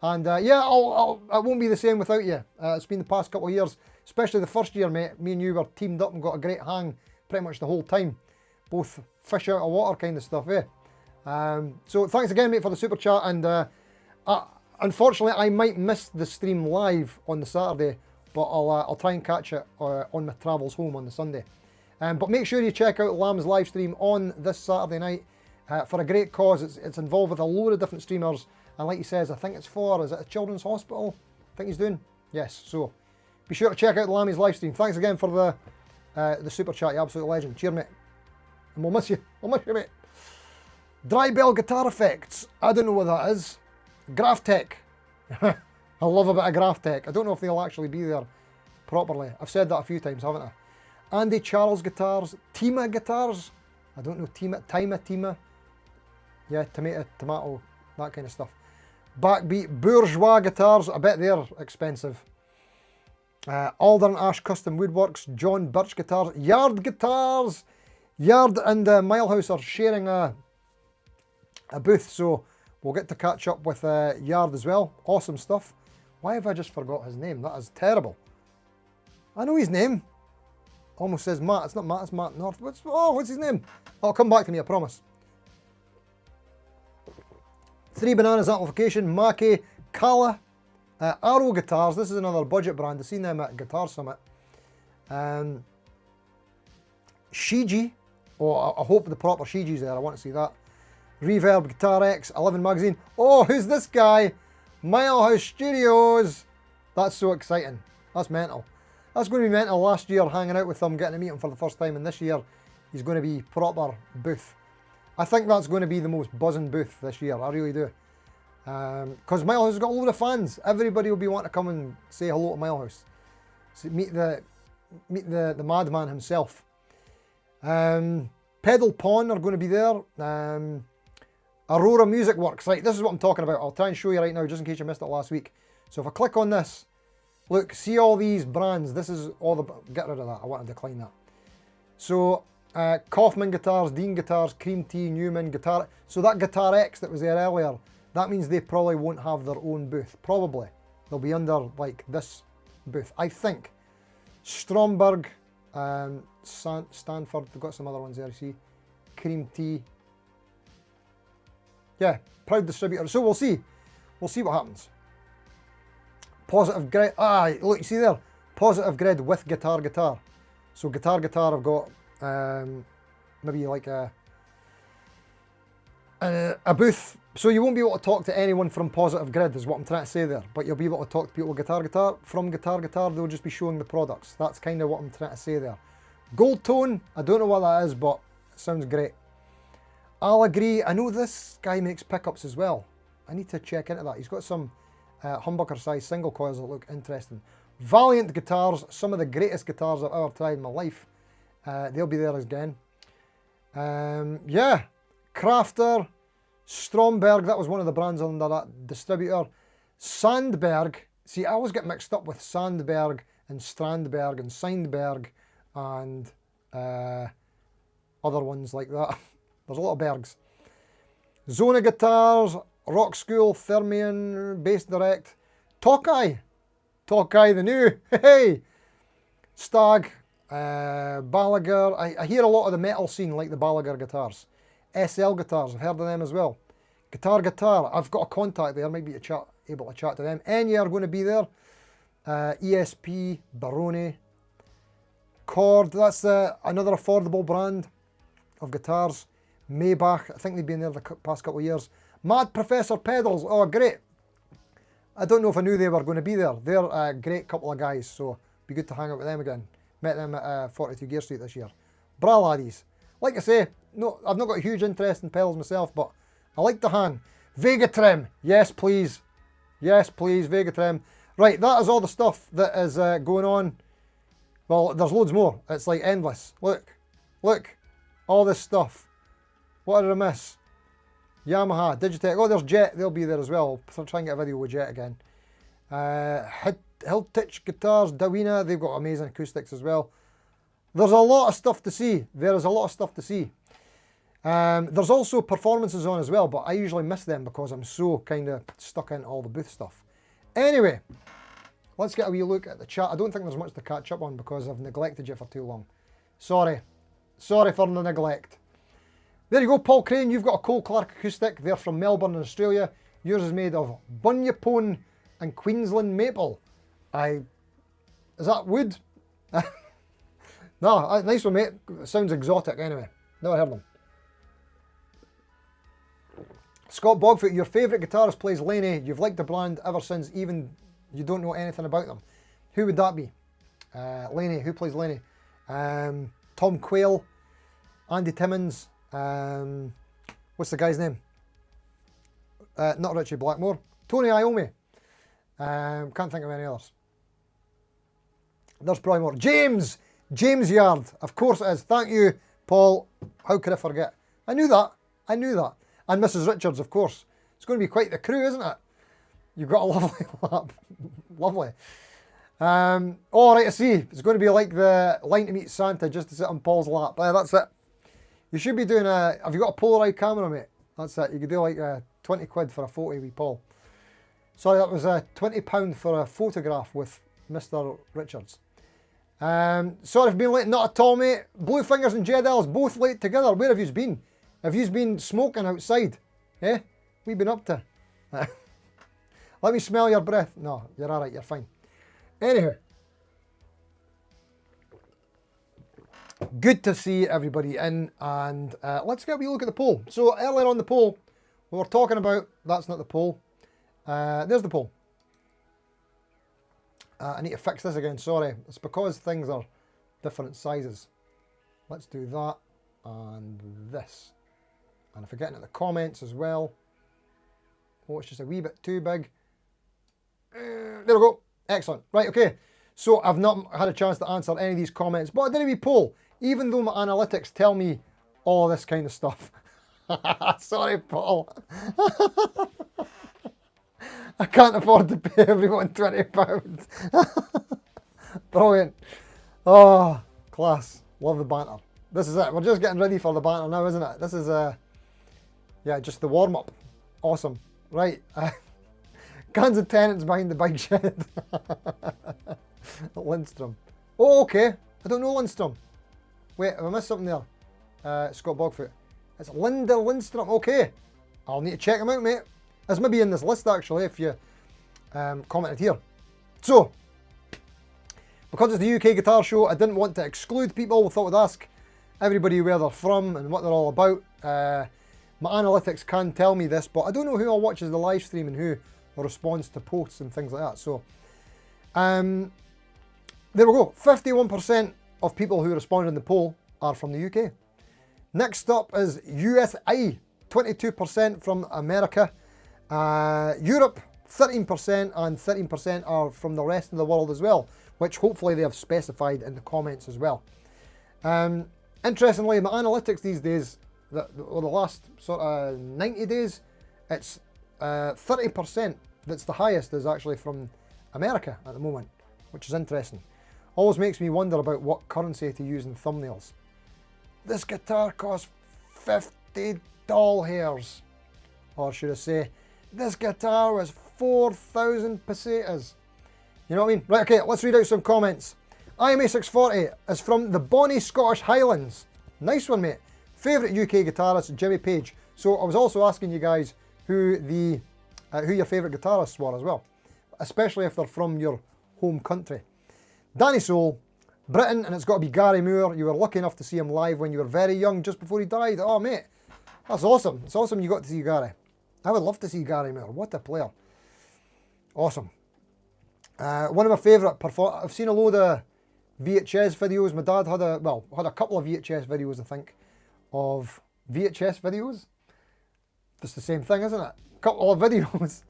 And yeah, it won't be the same without you. It's been the past couple of years, especially the first year, mate. Me and you were teamed up and got a great hang pretty much the whole time. Both fish out of water kind of stuff, eh? So thanks again, mate, for the super chat. And unfortunately, I might miss the stream live on the Saturday, but I'll try and catch it on my travels home on the Sunday. But make sure you check out Lamb's live stream on this Saturday night for a great cause. It's involved with a load of different streamers, and like he says, I think it's for, is it a children's hospital? I think he's doing? Yes, so be sure to check out Lammy's live stream. Thanks again for the super chat, you absolute legend. Cheer, mate. And we'll miss you. We'll miss you, mate. Dry Bell Guitar Effects. I don't know what that is. Graphtech. I love a bit of Graphtech. I don't know if they'll actually be there properly. I've said that a few times, haven't I? Andy Charles Guitars. Tima Guitars. I don't know. Tima. Yeah, tomato, that kind of stuff. Backbeat Bourgeois Guitars. I bet they're expensive. Aldern Ash Custom Woodworks. John Birch Guitars. Yard Guitars. Yard and Milehouse are sharing a booth, so we'll get to catch up with Yard as well. Awesome stuff. Why have I just forgot his name? That is terrible. I know his name. Almost says Matt. It's not Matt, it's Matt North. What's his name? I'll come back to me, I promise. Three Bananas Amplification, Mackie, Kala, Arrow Guitars. This is another budget brand. I've seen them at Guitar Summit. Shiji. Oh, I hope the proper Shiji's there. I want to see that. Reverb Guitar X, 11 Magazine. Oh, who's this guy? Milehouse Studios. That's so exciting. That's mental. That's going to be mental. Last year, hanging out with him, getting to meet him for the first time, and this year, he's going to be proper booth. I think that's going to be the most buzzing booth this year. I really do. Because Milehouse has got a load of fans. Everybody will be wanting to come and say hello to Milehouse. So meet the madman himself. Pedal Pawn are going to be there. Aurora Music Works. Right, this is what I'm talking about. I'll try and show you right now, just in case you missed it last week. So if I click on this, look, see all these brands. This is all the... Get rid of that. I want to decline that. So, Kaufman Guitars, Dean Guitars, Cream Tea, Newman, Guitar... So that Guitar X that was there earlier, that means they probably won't have their own booth. Probably. They'll be under, like, this booth. I think. Stromberg, Stanford, they've got some other ones there, you see. Cream Tea. Yeah, proud distributor. So we'll see. We'll see what happens. Positive Grid. Ah, look, you see there? Positive Grid with guitar. So guitar, I've got maybe like a booth. So you won't be able to talk to anyone from Positive Grid is what I'm trying to say there. But you'll be able to talk to people with guitar. From guitar, they'll just be showing the products. That's kind of what I'm trying to say there. Gold tone, I don't know what that is, but it sounds great. I'll agree. I know this guy makes pickups as well. I need to check into that. He's got some humbucker size single coils that look interesting. Valiant guitars, some of the greatest guitars I've ever tried in my life. They'll be there again. Yeah, Crafter, Stromberg, that was one of the brands under that distributor. Sandberg, see, I always get mixed up with Sandberg and Strandberg and Sindberg and other ones like that. There's a lot of Bergs. Zona Guitars, Rock School, Thermion, Bass Direct, Tokai the new, hey, Stag, Balaguer. I hear a lot of the metal scene like the Balaguer guitars. SL guitars, I've heard of them as well. Guitar, I've got a contact there, might be able to chat to them. Enya are going to be there. ESP, Barone, Cord, that's another affordable brand of guitars. Maybach, I think they've been there the past couple of years. Mad Professor Pedals, oh great. I don't know if I knew they were going to be there. They're a great couple of guys, so be good to hang out with them again. Met them at 42 Gear Street this year. Bra laddies. Like I say, no, I've not got a huge interest in pedals myself, but I like the hang. Vega Trim, yes please. Yes please, Vega Trim. Right, that is all the stuff that is going on. Well, there's loads more. It's like endless. Look, all this stuff. What did I miss? Yamaha, Digitech, oh there's Jet, they'll be there as well. I'll try and get a video with Jet again. Hilltich Guitars, Dawina, they've got amazing acoustics as well. There's a lot of stuff to see. There is a lot of stuff to see. There's also performances on as well, but I usually miss them because I'm so kind of stuck into all the booth stuff. Anyway, let's get a wee look at the chat. I don't think there's much to catch up on because I've neglected you for too long. Sorry for the neglect. There you go, Paul Crane, you've got a Cole Clark acoustic. They're from Melbourne, Australia. Yours is made of Bunyapone and Queensland maple. Is that wood? No, nice one, mate. Sounds exotic anyway. Never heard them. Scott Bogfoot, your favourite guitarist plays Laney. You've liked the brand ever since even you don't know anything about them. Who would that be? Laney, who plays Laney? Tom Quayle, Andy Timmins, what's the guy's name? Not Richie Blackmore. Tony Iommi. Can't think of any others. There's probably more. James Yard. Of course it is. Thank you, Paul. How could I forget? I knew that. And Mrs. Richards, of course. It's going to be quite the crew, isn't it? You've got a lovely lap. Lovely. All right, I see. It's going to be like the line to meet Santa just to sit on Paul's lap. That's it. You should be doing have you got a Polaroid camera, mate? That's it. You could do like 20 quid for a photo with Paul. Sorry, that was £20 for a photograph with Mr. Richards. Sorry for being late. Not at all, mate. Blue Fingers and Jed Ellis both late together. Where have you been? Have you been smoking outside? Eh? We've been up to. Let me smell your breath. No, you're all right. You're fine. Anywho. Good to see everybody in, and let's get a wee look at the poll. So earlier on the poll, we were talking about, that's not the poll, there's the poll. I need to fix this again, sorry. It's because things are different sizes. Let's do that, and this. And if I get into the comments as well, oh, it's just a wee bit too big. There we go, excellent. Right, okay. So I've not had a chance to answer any of these comments, but I did a wee poll. Even though my analytics tell me all this kind of stuff. Sorry, Paul. I can't afford to pay everyone £20. Brilliant. Oh, class. Love the banter. This is it. We're just getting ready for the banter now, isn't it? This is, yeah, just the warm-up. Awesome. Right. Guns and Tenants behind the bike shed. Lindstrom. Oh, okay. I don't know Lindstrom. Wait, have I missed something there? Scott Bogfoot. It's Linda Lindstrom. Okay. I'll need to check him out, mate. This may be in this list, actually, if you commented here. So, because it's the UK Guitar Show, I didn't want to exclude people. I thought I'd ask everybody where they're from and what they're all about. My analytics can tell me this, but I don't know who all watches the live stream and who responds to posts and things like that. So, there we go. 51% of people who responded in the poll are from the UK. Next up is USA, 22% from America. Europe, 13%, and 13% are from the rest of the world as well, which hopefully they have specified in the comments as well. Interestingly, my analytics these days, the last sort of 90 days, it's 30% that's the highest is actually from America at the moment, which is interesting. Always makes me wonder about what currency to use in thumbnails. This guitar costs 50 doll hairs. Or should I say, this guitar was 4,000 pesetas. You know what I mean? Right, okay, let's read out some comments. IMA640 is from the Bonnie Scottish Highlands. Nice one, mate. Favourite UK guitarist, Jimmy Page. So I was also asking you guys who your favourite guitarists were as well, especially if they're from your home country. Danny Soul, Britain, and it's got to be Gary Moore. You were lucky enough to see him live when you were very young, just before he died. Oh, mate, that's awesome. It's awesome you got to see Gary. I would love to see Gary Moore. What a player. Awesome. One of my favourite I've seen a load of VHS videos. My dad had a couple of VHS videos, I think, of VHS videos. It's the same thing, isn't it? A couple of videos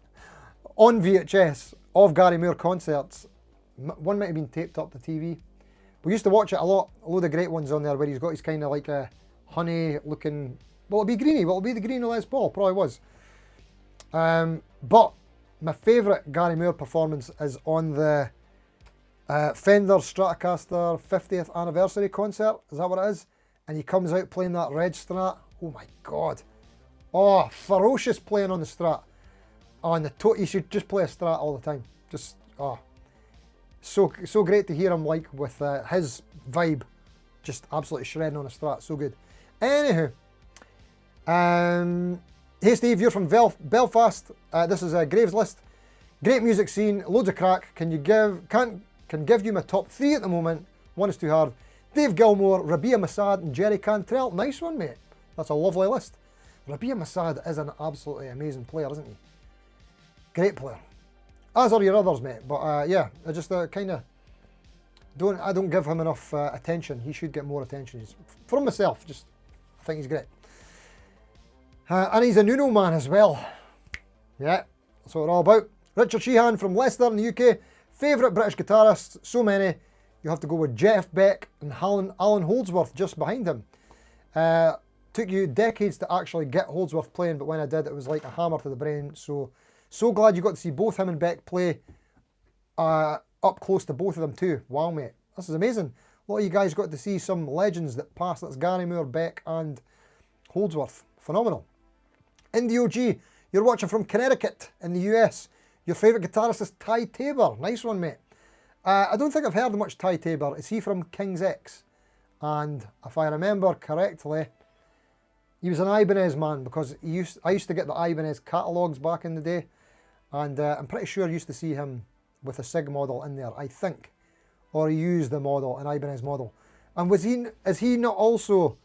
on VHS of Gary Moore concerts. One might have been taped up to TV. We used to watch it a lot. A load of great ones on there where he's got his kind of like a honey looking. Will it be greeny? Will it be the green Les Paul? Probably was. But my favourite Gary Moore performance is on the Fender Stratocaster 50th anniversary concert. Is that what it is? And he comes out playing that red Strat. Oh my God. Oh, ferocious playing on the Strat. Oh, and he should just play a Strat all the time. Just, oh. So great to hear him like with his vibe. Just absolutely shredding on a Strat. So good. Anywho. Hey Steve, you're from Belfast. This is a Graves list. Great music scene, loads of crack. Can give you my top 3 at the moment. One is too hard. Dave Gilmore, Rabia Massad, and Jerry Cantrell. Nice one, mate. That's a lovely list. Rabia Massad is an absolutely amazing player, isn't he? Great player. As are your others, mate. But yeah, I just kind of don't give him enough attention. He should get more attention. From myself, I think he's great. And he's a Nuno man as well. Yeah, that's what we're all about. Richard Sheehan from Leicester in the UK. Favourite British guitarists, so many. You have to go with Jeff Beck and Alan Holdsworth just behind him. Took you decades to actually get Holdsworth playing, but when I did, it was like a hammer to the brain. So glad you got to see both him and Beck play up close to both of them too. Wow, mate. This is amazing. A lot of you guys got to see some legends that passed. That's Gary Moore, Beck and Holdsworth. Phenomenal. Indie OG, you're watching from Connecticut in the US. Your favourite guitarist is Ty Tabor. Nice one, mate. I don't think I've heard much Ty Tabor. Is he from King's X? And if I remember correctly, he was an Ibanez man because I used to get the Ibanez catalogues back in the day. And I'm pretty sure I used to see him with a Sig model in there, I think. Or he used the model, an Ibanez model. And is he not also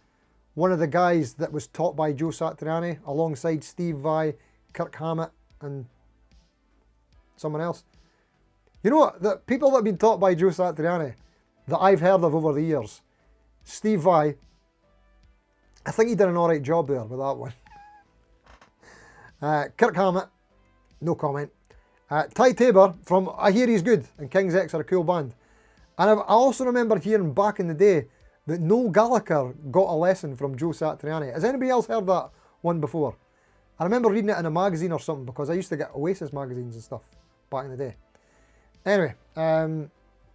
one of the guys that was taught by Joe Satriani alongside Steve Vai, Kirk Hammett, and someone else? You know what? The people that have been taught by Joe Satriani that I've heard of over the years, Steve Vai, I think he did an alright job there with that one. Kirk Hammett, no comment. Ty Tabor from I Hear He's Good and King's X are a cool band. And I also remember hearing back in the day that Noel Gallagher got a lesson from Joe Satriani. Has anybody else heard that one before? I remember reading it in a magazine or something because I used to get Oasis magazines and stuff back in the day. Anyway,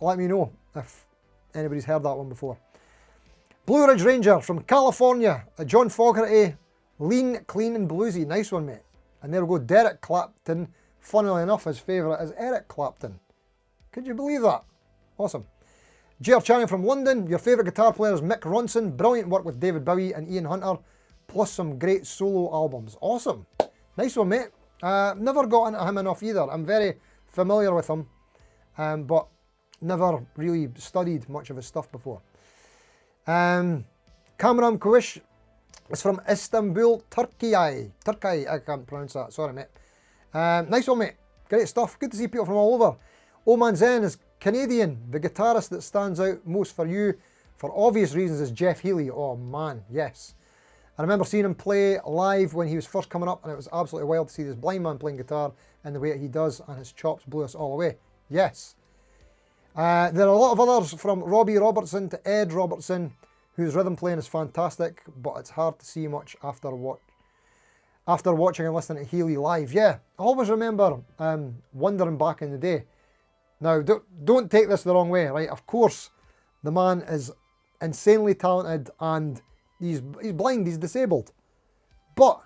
let me know if anybody's heard that one before. Blue Ridge Ranger from California. John Fogerty, lean, clean and bluesy. Nice one, mate. And there we go, Derek Clapton. Funnily enough, his favourite is Eric Clapton. Could you believe that? Awesome. J.R. Channing from London. Your favourite guitar player is Mick Ronson. Brilliant work with David Bowie and Ian Hunter. Plus some great solo albums. Awesome. Nice one, mate. Never got into him enough either. I'm very familiar with him. but never really studied much of his stuff before. Kamran Kuish is from Istanbul, Turkey. I can't pronounce that, sorry mate. Nice one mate, great stuff, good to see people from all over. Oman Zen is Canadian. The guitarist that stands out most for you, for obvious reasons, is Jeff Healey. Oh man, yes. I remember seeing him play live when he was first coming up, and it was absolutely wild to see this blind man playing guitar in the way that he does, and his chops blew us all away. Yes. There are a lot of others, from Robbie Robertson to Ed Robertson, whose rhythm playing is fantastic, but it's hard to see much after watching and listening to Healey live. Yeah, I always remember wondering back in the day. Now, don't take this the wrong way, right? Of course, the man is insanely talented and he's blind, he's disabled. But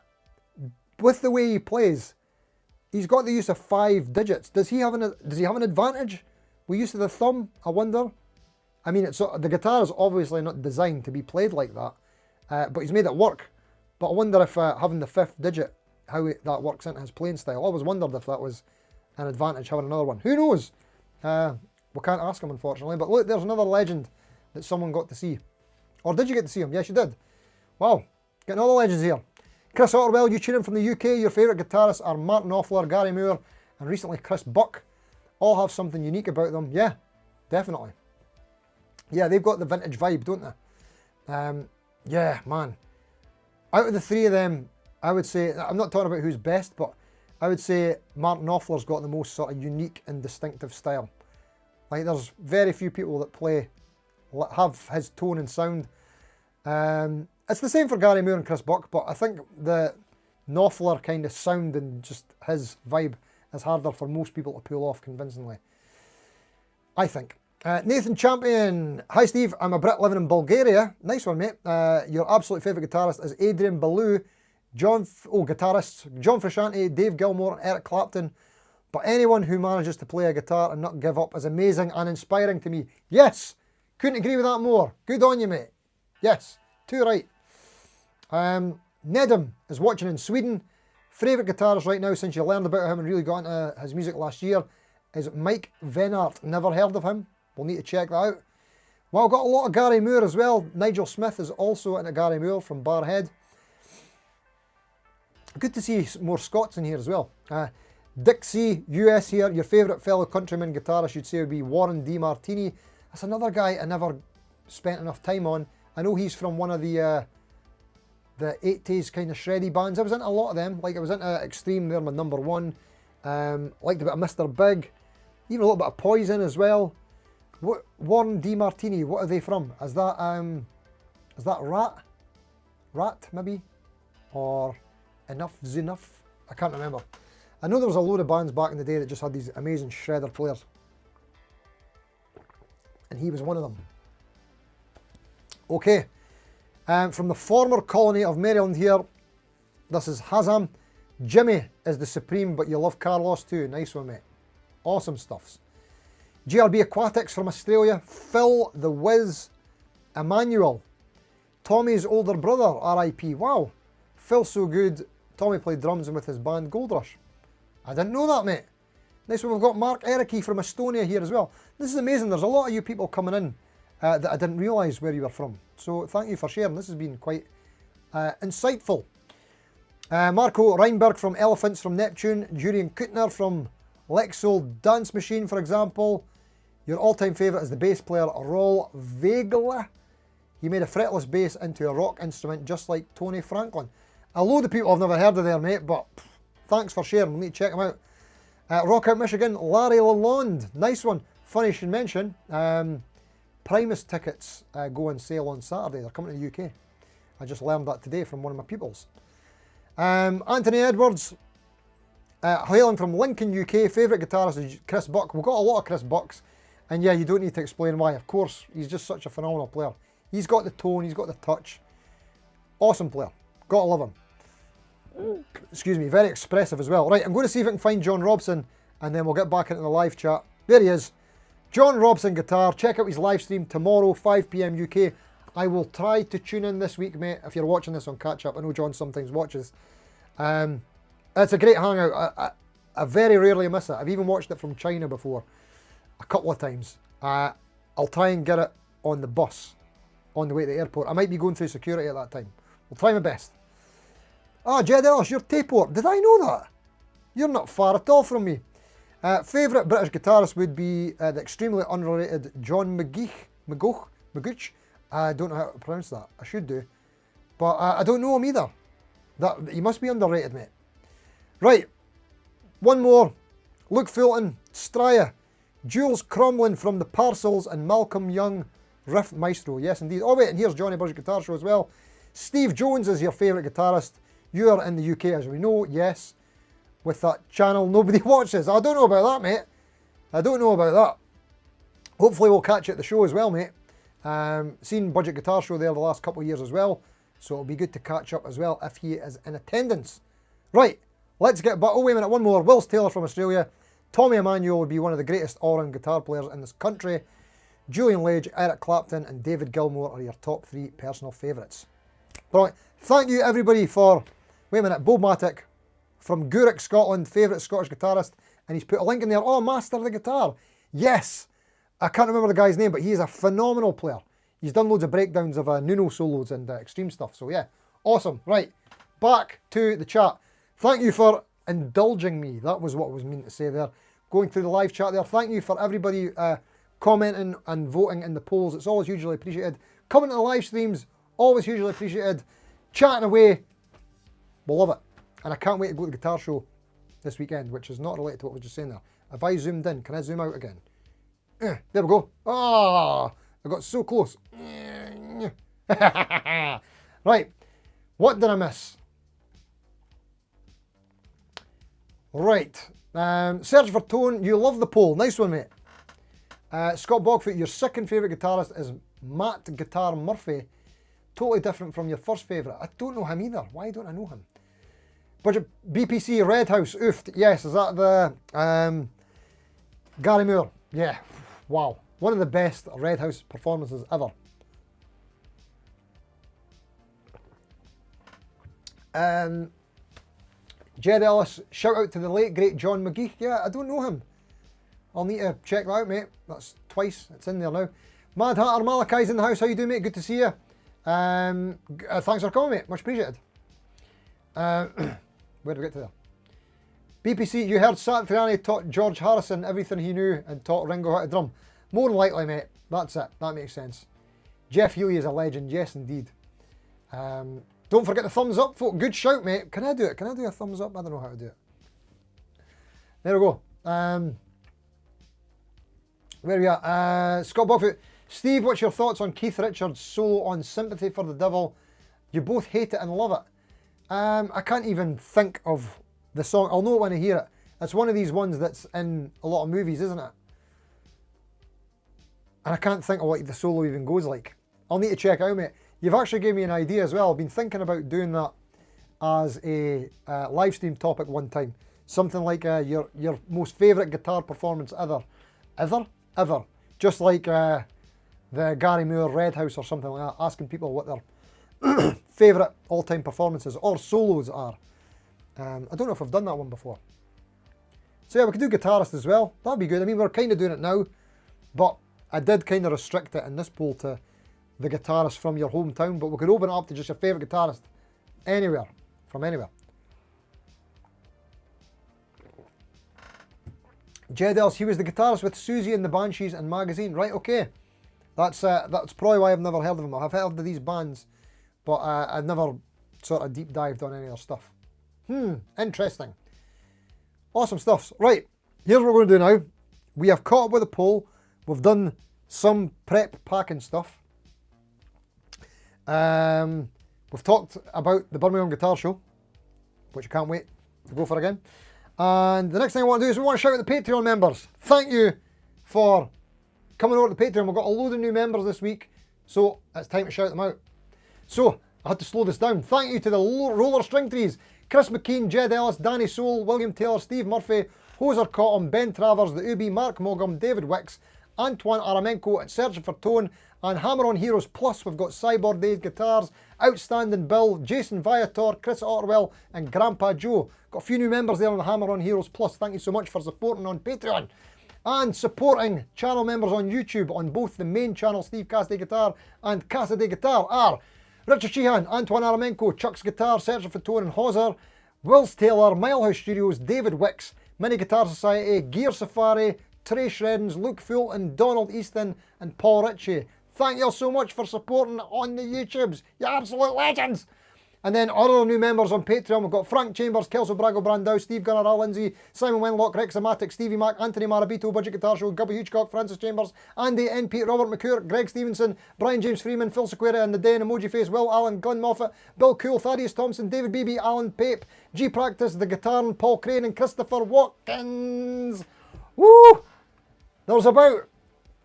with the way he plays, he's got the use of 5 digits. Does he have an advantage with use of the thumb, I wonder? I mean, the guitar is obviously not designed to be played like that, but he's made it work. But I wonder if having the 5th digit, how that works into his playing style. I always wondered if that was an advantage, having another one. Who knows? We can't ask him, unfortunately. But look, there's another legend that someone got to see. Or did you get to see him? Yes, you did. Wow, getting all the legends here. Chris Otterwell, you tune in from the UK. Your favourite guitarists are Martin Knopfler, Gary Moore, and recently Chris Buck. All have something unique about them. Yeah, definitely. Yeah, they've got the vintage vibe, don't they? Yeah, man. Out of the 3 of them, I would say, I'm not talking about who's best, but I would say Martin Knopfler's got the most sort of unique and distinctive style. Like, there's very few people that have his tone and sound. It's the same for Gary Moore and Chris Buck, but I think the Knopfler kind of sound and just his vibe is harder for most people to pull off convincingly, I think. Nathan Champion. Hi Steve, I'm a Brit living in Bulgaria. Nice one mate. Your absolute favourite guitarist is Adrian Belew. Guitarists, John Frusciante, Dave Gilmour and Eric Clapton. But anyone who manages to play a guitar and not give up is amazing and inspiring to me. Yes, couldn't agree with that more. Good on you mate. Yes, too right. Nedim is watching in Sweden. Favourite guitarist right now since you learned about him and really got into his music last year is Mike Venart. Never heard of him. We'll need to check that out. Well, I've got a lot of Gary Moore as well. Nigel Smith is also into Gary Moore from Barhead. Good to see more Scots in here as well. Dixie, US here. Your favourite fellow countryman guitarist you'd say would be Warren DeMartini. That's another guy I never spent enough time on. I know he's from one of the 80s kind of shreddy bands. I was into a lot of them. Like I was into Extreme, they're my number 1. Liked a bit of Mr. Big. Even a little bit of Poison as well. Warren DeMartini, what are they from? Is that Rat? Rat, maybe? Or Enough's Enough? I can't remember. I know there was a load of bands back in the day that just had these amazing shredder players. And he was one of them. Okay. From the former colony of Maryland here, this is Hazam. Jimmy is the supreme, but you love Carlos too. Nice one, mate. Awesome stuffs. GRB Aquatics from Australia. Phil the Wiz Emmanuel. Tommy's older brother, RIP. Wow. Phil's so good. Tommy played drums with his band Gold Rush. I didn't know that, mate. Next one, we've got Mark Erici from Estonia here as well. This is amazing. There's a lot of you people coming in that I didn't realise where you were from. So thank you for sharing. This has been quite insightful. Marco Reinberg from Elephants from Neptune. Julian Kuttner from Lexol Dance Machine, for example. Your all-time favourite is the bass player Roll Vegla. He made a fretless bass into a rock instrument just like Tony Franklin. A load of people I've never heard of there, mate, but thanks for sharing. We'll need to check them out. Rockout Michigan, Larry Lalonde. Nice one. Funny you should mention, Primus tickets go on sale on Saturday. They're coming to the UK. I just learned that today from one of my pupils. Anthony Edwards, hailing from Lincoln, UK. Favourite guitarist is Chris Buck. We've got a lot of Chris Bucks. And yeah, you don't need to explain why. Of course, he's just such a phenomenal player. He's got the tone, he's got the touch. Awesome player. Gotta love him. Excuse me, very expressive as well. Right, I'm going to see if I can find John Robson and then we'll get back into the live chat. There he is. John Robson Guitar. Check out his live stream tomorrow, 5 PM UK. I will try to tune in this week, mate, if you're watching this on catch up. I know John sometimes watches. It's a great hangout. I very rarely miss it. I've even watched it from China before. a couple of times. I'll try and get it on the bus on the way to the airport. I might be going through security at that time. I'll try my best. Jed Ellis, you're Taport. Did I know that? You're not far at all from me. Favourite British guitarist would be the extremely underrated John McGooch. I don't know how to pronounce that. I should do. But I don't know him either. He must be underrated, mate. Right. One more. Luke Fulton, Straya. Jules Cromlin from the Parcels and Malcolm Young, Riff Maestro. Yes, indeed. Oh, wait, and here's Johnny Bush Guitar Show as well. Steve Jones is your favourite guitarist. You are in the UK, as we know. Yes. With that channel nobody watches. I don't know about that, mate. I don't know about that. Hopefully we'll catch you at the show as well, mate. Seen Budget Guitar Show there the last couple of years as well. So it'll be good to catch up as well if he is in attendance. Right, let's get back. Oh, wait a minute, one more. Wills Taylor from Australia. Tommy Emmanuel would be one of the greatest all-round guitar players in this country. Julian Lage, Eric Clapton and David Gilmour are your top 3 personal favourites. Right, thank you everybody for... Wait a minute, Bob Matic from Gourock, Scotland, favourite Scottish guitarist. And he's put a link in there. Oh, Master of the Guitar. Yes. I can't remember the guy's name, but he is a phenomenal player. He's done loads of breakdowns of Nuno solos and extreme stuff. So yeah, awesome. Right, back to the chat. Thank you for indulging me. That was what I was meaning to say there. Going through the live chat there. Thank you for everybody commenting and voting in the polls. It's always hugely appreciated. Coming to the live streams, always hugely appreciated. Chatting away, we'll love it. And I can't wait to go to the guitar show this weekend, which is not related to what I was just saying there. Have I zoomed in? Can I zoom out again? There we go. Ah, I got so close. Right, what did I miss? Right, search for tone. You love the poll. Nice one, mate. Scott Bogfoot, your second favourite guitarist is Matt Guitar Murphy. Totally different from your first favourite. I don't know him either. Why don't I know him? Budget BPC Red House. Oofed. Yes, is that the Gary Moore? Yeah. Wow. One of the best Red House performances ever. Jed Ellis, shout out to the late great John McGee. Yeah, I don't know him. I'll need to check that out, mate. That's twice. It's in there now. Mad Hatter Malachi's in the house. How you doing, mate? Good to see you. Thanks for coming, mate. Much appreciated. Where did we get to there? BPC, you heard Satriani taught George Harrison everything he knew and taught Ringo how to drum. More than likely, mate. That's it. That makes sense. Jeff Healy is a legend. Yes, indeed. Don't forget the thumbs up, folk. Good shout, mate. Can I do it? Can I do a thumbs up? I don't know how to do it. There we go. Where are we at? Scott Buffett. Steve, what's your thoughts on Keith Richards' solo on Sympathy for the Devil? You both hate it and love it. I can't even think of the song. I'll know it when I hear it. It's one of these ones that's in a lot of movies, isn't it? And I can't think of what the solo even goes like. I'll need to check out, mate. You've actually gave me an idea as well. I've been thinking about doing that as a live stream topic one time. Something like your most favourite guitar performance ever. Ever. Just like the Gary Moore Red House or something like that. Asking people what their favourite all-time performances or solos are. I don't know if I've done that one before. So yeah, we could do guitarist as well. That'd be good. I mean, we're kind of doing it now. But I did kind of restrict it in this poll to the guitarist from your hometown. But we could open it up to just your favourite guitarist anywhere. From anywhere. Jed Ellis, he was the guitarist with Susie and the Banshees and Magazine. Right, okay. That's probably why I've never heard of him. I've heard of these bands, but I've never sort of deep dived on any of their stuff. Interesting. Awesome stuff. Right, here's what we're going to do now. We have caught up with the poll. We've done some prep packing stuff. We've talked about the Birmingham Guitar Show, which I can't wait to go for again. And the next thing I want to do is we want to shout out the Patreon members. Thank you for coming over to the Patreon. We've got a load of new members this week, so it's time to shout them out. So, I had to slow this down. Thank you to the Roller String Trees, Chris McKean, Jed Ellis, Danny Soul, William Taylor, Steve Murphy, Hoser Cotton, Ben Travers, The Ubi, Mark Mogum, David Wicks, Antoine Aramenko at Searching for Tone, and Hammer On Heroes Plus. We've got Cyborg Days Guitars, Outstanding Bill, Jason Viator, Chris Otterwell, and Grandpa Joe. Got a few new members there on the Hammer On Heroes Plus. Thank you so much for supporting on Patreon. And supporting channel members on YouTube on both the main channel, Steve Cassidy Guitar and Cassidy Guitar, are Richard Sheehan, Antoine Aramenko, Chuck's Guitar, Searching for Tone and Hauser, Wills Taylor, Milehouse Studios, David Wicks, Mini Guitar Society, Gear Safari, Trey Shreddens, Luke Fulton, Donald Easton and Paul Ritchie. Thank you all so much for supporting on the YouTubes. You absolute legends. And then other new members on Patreon, we've got Frank Chambers, Kelso Brago Brandau, Steve Gunnar, Al Lindsay, Simon Wenlock, Rex Amatic, Stevie Mac, Anthony Marabito, Budget Guitar Show, Gubby Hitchcock, Francis Chambers, Andy N. Pete, Robert McCure, Greg Stevenson, Brian James Freeman, Phil Sequeira and the Den, Emoji Face, Will Allen, Glenn Moffat, Bill Cool, Thaddeus Thompson, David Beebe, Alan Pape, G Practice, The Guitar, Paul Crane and Christopher Watkins. Woo! There's about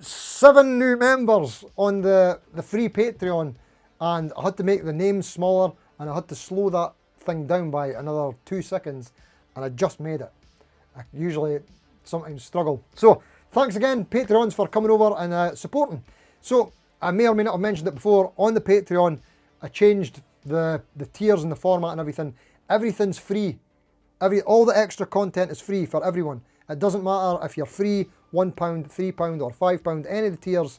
7 new members on the free Patreon, and I had to make the names smaller and I had to slow that thing down by another 2 seconds, and I just made it. I usually sometimes struggle. So thanks again, Patreons, for coming over and supporting. So I may or may not have mentioned it before, on the Patreon I changed the tiers and the format and everything. Everything's free. All the extra content is free for everyone. It doesn't matter if you're free, £1, £3 or £5, any of the tiers,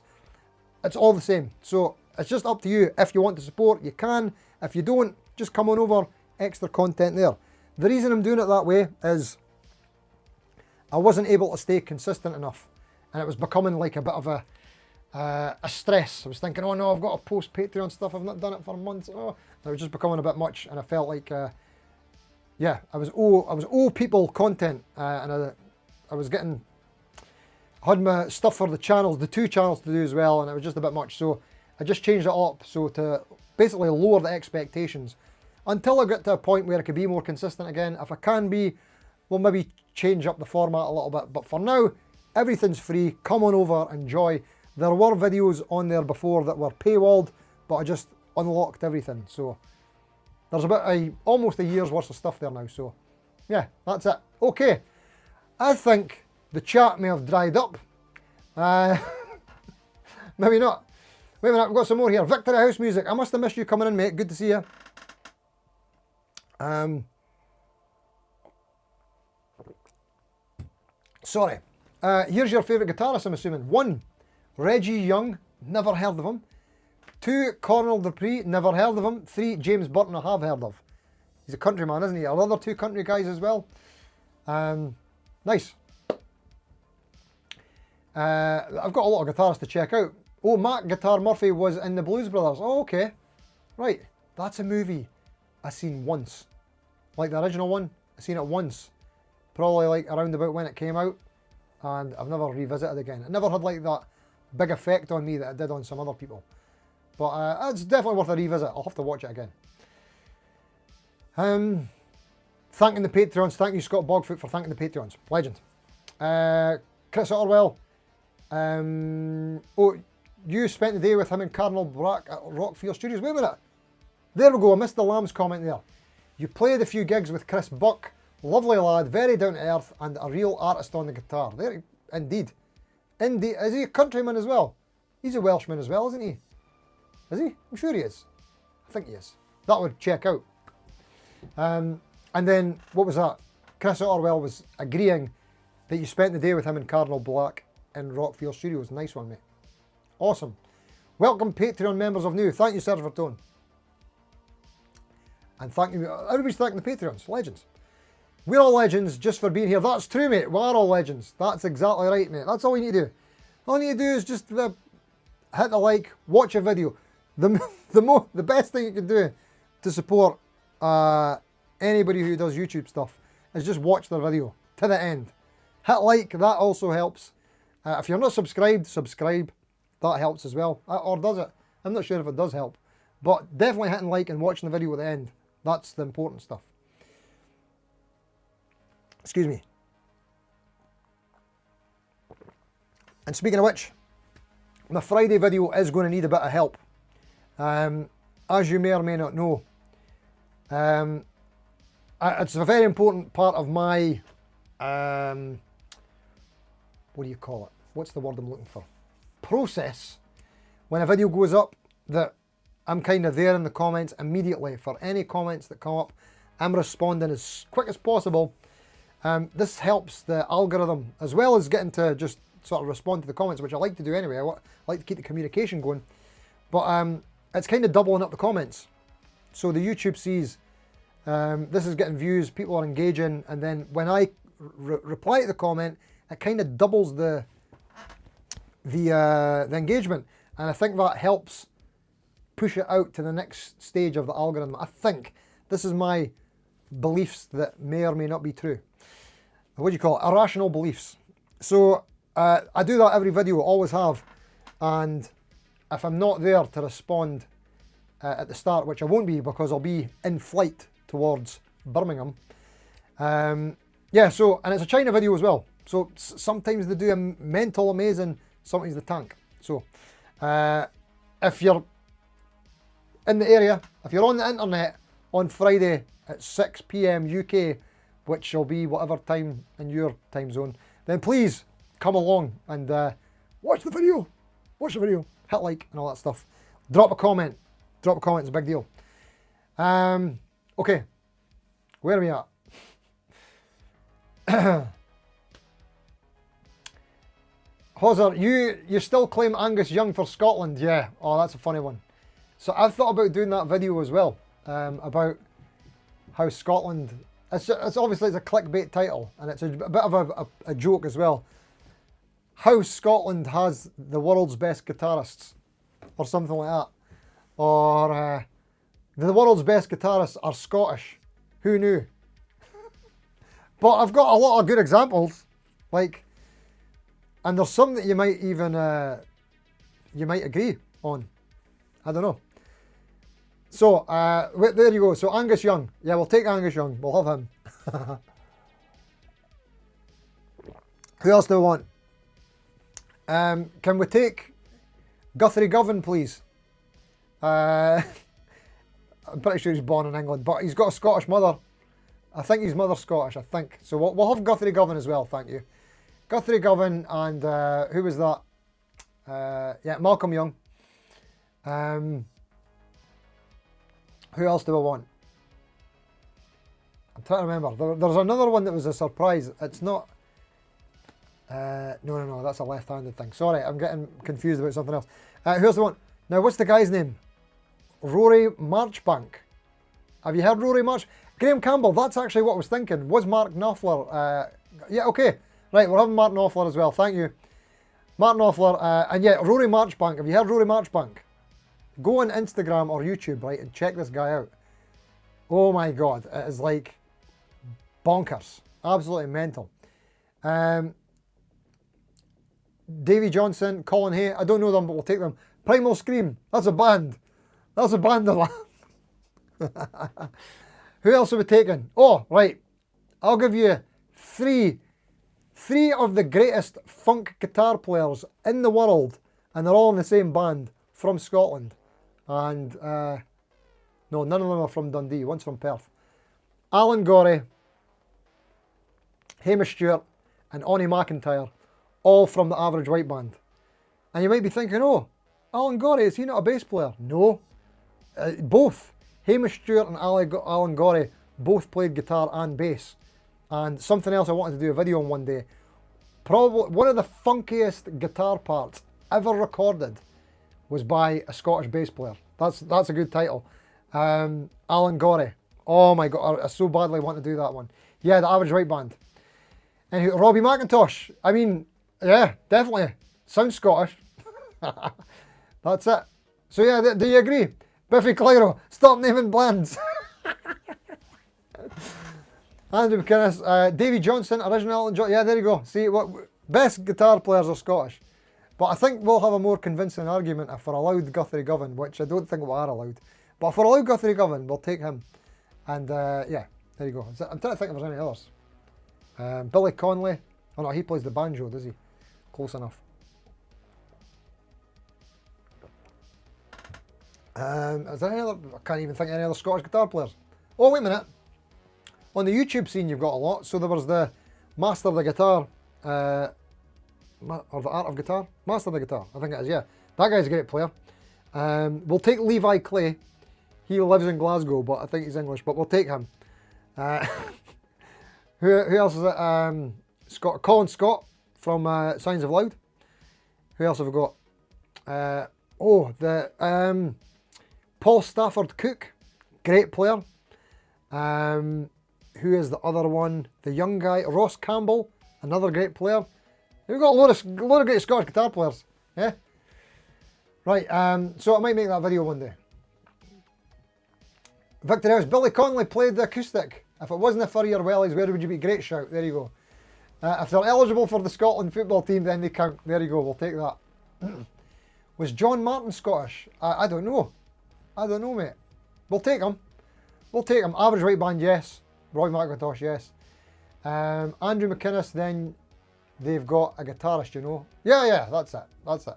it's all the same. So it's just up to you. If you want to support, you can. If you don't, just come on over, extra content there. The reason I'm doing it that way is I wasn't able to stay consistent enough, and it was becoming like a bit of a stress. I was thinking, oh no, I've got to post Patreon stuff, I've not done it for months. Oh, it was just becoming a bit much, and I felt like, yeah, I was owe people content, and I was getting, I had my stuff for the channels, the 2 channels to do as well, and it was just a bit much. So I just changed it up, so to basically lower the expectations until I get to a point where I can be more consistent again. If I can be, we'll maybe change up the format a little bit. But for now, everything's free. Come on over, enjoy. There were videos on there before that were paywalled, but I just unlocked everything. So there's about almost a year's worth of stuff there now. So yeah, that's it. Okay, I think the chat may have dried up. Maybe not. Wait a minute, we've got some more here. Victory House Music. I must have missed you coming in, mate. Good to see you. Sorry. Here's your favourite guitarist, I'm assuming. 1, Reggie Young. Never heard of him. 2, Cornel Dupree. Never heard of him. 3, James Burton. I have heard of. He's a countryman, isn't he? Are other 2 country guys as well? Nice. I've got a lot of guitarists to check out. Oh, Mac Guitar Murphy was in the Blues Brothers. Oh, okay. Right. That's a movie I seen once. Like the original one, I seen it once. Probably like around about when it came out. And I've never revisited it again. It never had like that big effect on me that it did on some other people. But it's definitely worth a revisit. I'll have to watch it again. Thanking the Patreons. Thank you, Scott Bogfoot, for thanking the Patreons. Legend. Chris Otterwell. Oh, you spent the day with him and Cardinal Brack at Rockfield Studios. Wait a minute. There we go. I missed the Lamb's comment there. You played a few gigs with Chris Buck. Lovely lad, very down to earth, and a real artist on the guitar. There, indeed. Indeed. Is he a countryman as well? He's a Welshman as well, isn't he? Is he? I'm sure he is. I think he is. That would check out. And then, what was that? Chris Otterwell was agreeing that you spent the day with him and Cardinal Black in Rockfield Studios. Nice one, mate. Awesome. Welcome, Patreon members of new. Thank you, Serge Vertone. And thank you. Everybody's thanking the Patreons. Legends. We're all legends just for being here. That's true, mate. We are all legends. That's exactly right, mate. That's all you need to do. All you need to do is just hit the like, watch a video. The best thing you can do to support anybody who does YouTube stuff is just watch the video to the end. Hit like, that also helps. If you're not subscribed, subscribe. That helps as well. Or does it? I'm not sure if it does help. But definitely hitting like and watching the video at the end. That's the important stuff. Excuse me. And speaking of which, my Friday video is going to need a bit of help. As you may or may not know, it's a very important part of my, what do you call it? What's the word I'm looking for? Process. When a video goes up, that I'm kind of there in the comments immediately for any comments that come up. I'm responding as quick as possible. This helps the algorithm, as well as getting to just sort of respond to the comments, which I like to do anyway. I like to keep the communication going. But it's kind of doubling up the comments. So the YouTube sees this is getting views, people are engaging, and then when I reply to the comment, it kind of doubles the engagement, and I think that helps push it out to the next stage of the algorithm. I think this is my beliefs that may or may not be true. What do you call it? Irrational beliefs. So I do that every video, always have, and if I'm not there to respond at the start, which I won't be because I'll be in flight towards Birmingham. Yeah, so, and it's a China video as well. So sometimes they do a mental amazing, sometimes they tank. So if you're in the area, if you're on the internet on Friday at 6 PM UK, which will be whatever time in your time zone, then please come along and watch the video. Watch the video, hit like and all that stuff. Drop a comment. Drop a comment, it's a big deal. Okay, where are we at? Hozzer, you still claim Angus Young for Scotland? Yeah, oh, that's a funny one. So I've thought about doing that video as well, about how Scotland, it's obviously it's a clickbait title, and it's a bit of a joke as well. How Scotland has the world's best guitarists, or something like that. Or the world's best guitarists are Scottish. Who knew? But I've got a lot of good examples, like, and there's some that you might even you might agree on. I don't know. So there you go. So Angus Young, yeah, we'll take Angus Young. We'll have him. Who else do we want? Can we take Guthrie Govan, please? I'm pretty sure he's born in England, but he's got a Scottish mother. I think his mother's Scottish, I think. So we'll have Guthrie Govan as well, thank you. Guthrie Govan and who was that? Yeah, Malcolm Young. Who else do I want? I'm trying to remember. There's another one that was a surprise. It's not... No, that's a left-handed thing. Sorry, I'm getting confused about something else. Who else do I want? Now, what's the guy's name? Rory Marchbank. Have you heard Rory March? Graham Campbell, that's actually what I was thinking. Was Mark Knopfler... yeah, okay. Right, we're having Mark Knopfler as well. Thank you. Mark Knopfler. And yeah, Rory Marchbank. Have you heard Rory Marchbank? Go on Instagram or YouTube, right, and check this guy out. Oh my God. It is like bonkers. Absolutely mental. Davy Johnson, Colin Hay. I don't know them, but we'll take them. Primal Scream. That's a band. That's a band of Who else are we taking? Oh, right. I'll give you three of the greatest funk guitar players in the world, and they're all in the same band from Scotland. And no, none of them are from Dundee. One's from Perth. Alan Gorey, Hamish Stewart, and Onnie McIntyre, all from the Average White Band. And you might be thinking, oh, Alan Gorey, is he not a bass player? No. Both. Hamish Stewart and Alan Gorey both played guitar and bass. And something else I wanted to do a video on one day. Probably one of the funkiest guitar parts ever recorded was by a Scottish bass player. That's a good title. Alan Gorey. Oh my God, I so badly want to do that one. Yeah, the Average White Band. And Robbie McIntosh. I mean, yeah, definitely. Sounds Scottish. That's it. So yeah, do you agree? Biffy Clyro, stop naming bands. Andrew McInnes, Davy Johnson, original Elton John. Yeah, there you go. See, what best guitar players are Scottish. But I think we'll have a more convincing argument if we're allowed Guthrie Govan, which I don't think we are allowed. But if we're allowed Guthrie Govan, we'll take him. And yeah, there you go. I'm trying to think if there's any others. Billy Connolly. Oh no, he plays the banjo, does he? Close enough. Is there any other? I can't even think of any other Scottish guitar players. Oh, wait a minute. On the YouTube scene, you've got a lot. So there was the Master of the Guitar, or the Art of Guitar? Master of the Guitar, I think it is, yeah. That guy's a great player. We'll take Levi Clay. He lives in Glasgow, but I think he's English, but we'll take him. Who else is it? Scott, Colin Scott from Signs of Loud. Who else have we got? Paul Stafford Cook, great player. Who is the other one? The young guy, Ross Campbell, another great player. We've got a lot of great Scottish guitar players. Yeah. Right. So I might make that video one day. Victor House, Billy Connolly played the acoustic. If it wasn't for your wellies, where would you be? Great shout. There you go. If they're eligible for the Scotland football team, then they count. There you go. We'll take that. Was John Martin Scottish? I don't know. I don't know, mate. We'll take him. We'll take him. Average right band, yes. Roy McIntosh, yes. Andrew McInnes, then they've got a guitarist, you know. Yeah, that's it. That's it.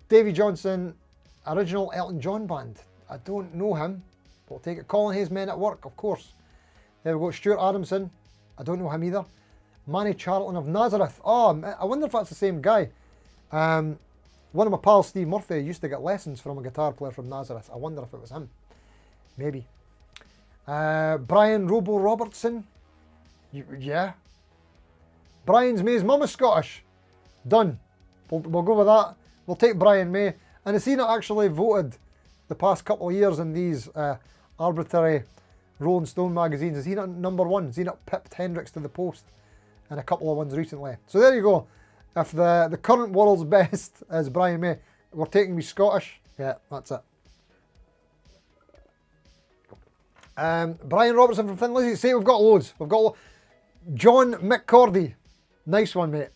Davy Johnson, original Elton John band. I don't know him. We'll take it. Colin Hayes, Men at Work, of course. There we go. Stuart Adamson. I don't know him either. Manny Charlton of Nazareth. Oh, I wonder if that's the same guy. One of my pals, Steve Murphy, used to get lessons from a guitar player from Nazareth. I wonder if it was him. Maybe. Brian Robo Robertson. Yeah. Brian's May's mum is Scottish. Done. We'll go with that. We'll take Brian May. And has he not actually voted the past couple of years in these arbitrary Rolling Stone magazines? Is he not number one? Has he not pipped Hendrix to the post in a couple of ones recently? So there you go. If the current world's best is Brian May, we're taking me Scottish. Yeah, that's it. Brian Robertson from Thin Lizzy. See, we've got loads. John McCordy. Nice one, mate.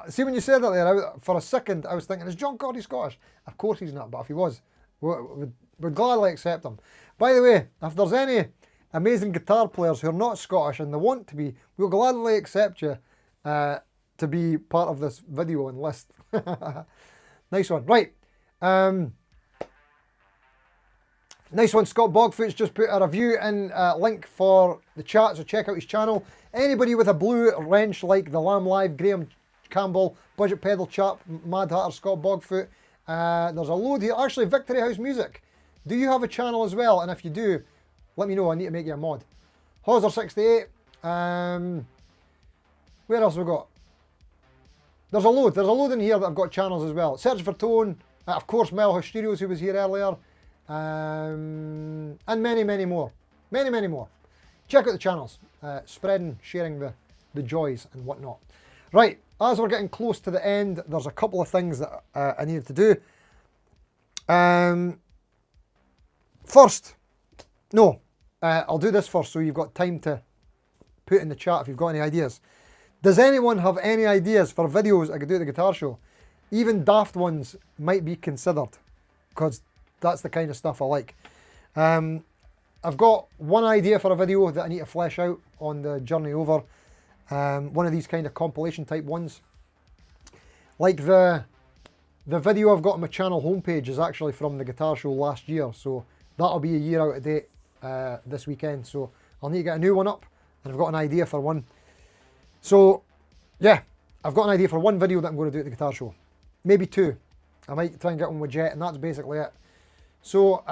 See when you said that there, for a second I was thinking, is John Cordy Scottish? Of course he's not, but if he was, we'd gladly accept him. By the way, if there's any amazing guitar players who are not Scottish and they want to be, we'll gladly accept you to be part of this video and list. Nice one. Right. Nice one. Scott Bogfoot's just put a review in, link for the chat, so check out his channel. Anybody with a blue wrench like the Lamb Live, Graham Campbell, Budget Pedal Chap, Mad Hatter, Scott Bogfoot, there's a load here. Actually, Victory House Music. Do you have a channel as well? And if you do, let me know. I need to make you a mod. Hauser68. Where else have we got? There's a load. There's a load in here that have got channels as well. Search for Tone. Of course, Melhouse Studios, who was here earlier. And many more. Many more. Check out the channels. Spreading, sharing the joys and whatnot. Right, as we're getting close to the end, there's a couple of things that I needed to do. I'll do this first so you've got time to put in the chat if you've got any ideas. Does anyone have any ideas for videos I could do at the guitar show? Even daft ones might be considered, because that's the kind of stuff I like. I've got one idea for a video that I need to flesh out on the journey over. One of these kind of compilation type ones. Like the video I've got on my channel homepage is actually from the guitar show last year, so that'll be a year out of date this weekend. So I'll need to get a new one up, and I've got an idea for one. So yeah, I've got an idea for one video that I'm going to do at the guitar show. Maybe two. I might try and get one with Jet, and that's basically it. So,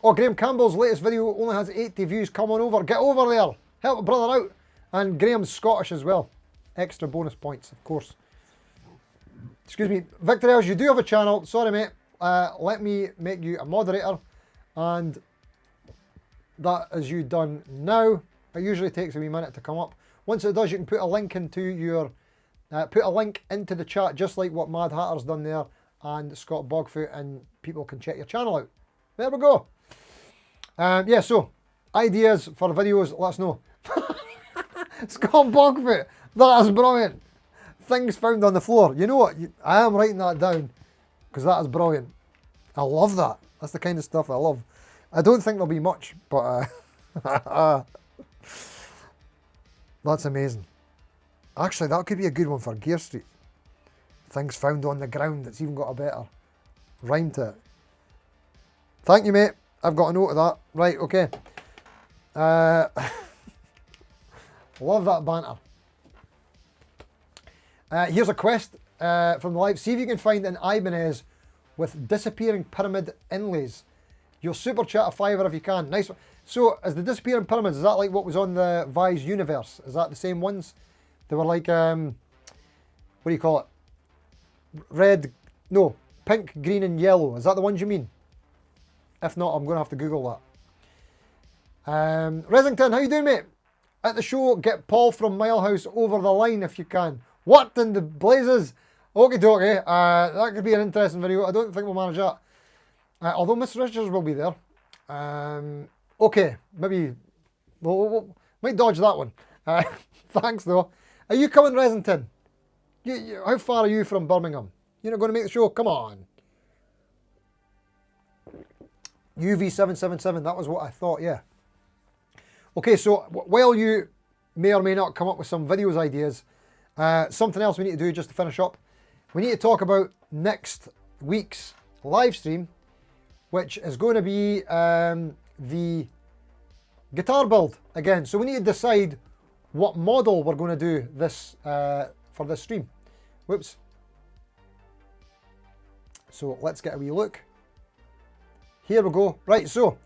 Graham Campbell's latest video only has 80 views. Come on over. Get over there. Help a brother out. And Graham's Scottish as well. Extra bonus points, of course. Excuse me. Victor Els, you do have a channel. Sorry, mate. Let me make you a moderator. And that is you done now. It usually takes a wee minute to come up. Once it does, you can put a link into your... put a link into the chat, just like what Mad Hatter's done there. And Scott Bogfoot, and people can check your channel out. There we go. Yeah, so ideas for videos, let us know. Scott Bogfoot, that is brilliant. Things found on the floor. You know what? I am writing that down because that is brilliant. I love that. That's the kind of stuff I love. I don't think there'll be much, but that's amazing. Actually, that could be a good one for Gear Street. Things found on the ground. It's even got a better rhyme to it. Thank you, mate. I've got a note of that. Right, okay. Love that banter. Here's a quest from the live. See if you can find an Ibanez with disappearing pyramid inlays. You'll super chat a fiver if you can. Nice one. So, is the disappearing pyramids, is that like what was on the Vi's universe? Is that the same ones? They were like, what do you call it? Red, no, pink, green and yellow. Is that the ones you mean? If not, I'm going to have to Google that. Resington, how you doing, mate? At the show, get Paul from Milehouse over the line if you can. What in the blazes? Okie dokie. That could be an interesting video. I don't think we'll manage that. Although Mr. Richards will be there. Okay, maybe we'll might dodge that one. Thanks though. Are you coming, Resington? How far are you from Birmingham? You're not going to make the show? Come on. UV777, that was what I thought, yeah. Okay, so while you may or may not come up with some videos ideas, something else we need to do just to finish up. We need to talk about next week's live stream, which is going to be the guitar build again. So we need to decide what model we're going to do this for this stream. Whoops. So let's get a wee look. Here we go. Right, so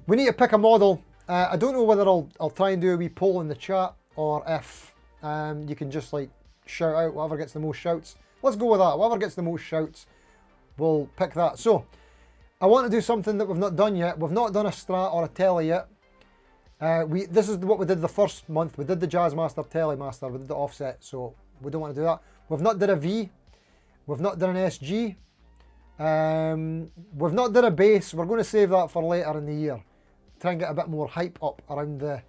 we need to pick a model. I don't know whether I'll try and do a wee poll in the chat or if you can just like shout out whatever gets the most shouts. Let's go with that. Whatever gets the most shouts, we'll pick that. So I want to do something that we've not done yet. We've not done a Strat or a Tele yet. This is what we did the first month. We did the Jazzmaster, Telemaster, we did the offset, so we don't want to do that. We've not did a V. We've not done an SG. We've not done a bass. We're going to save that for later in the year. Try and get a bit more hype up around the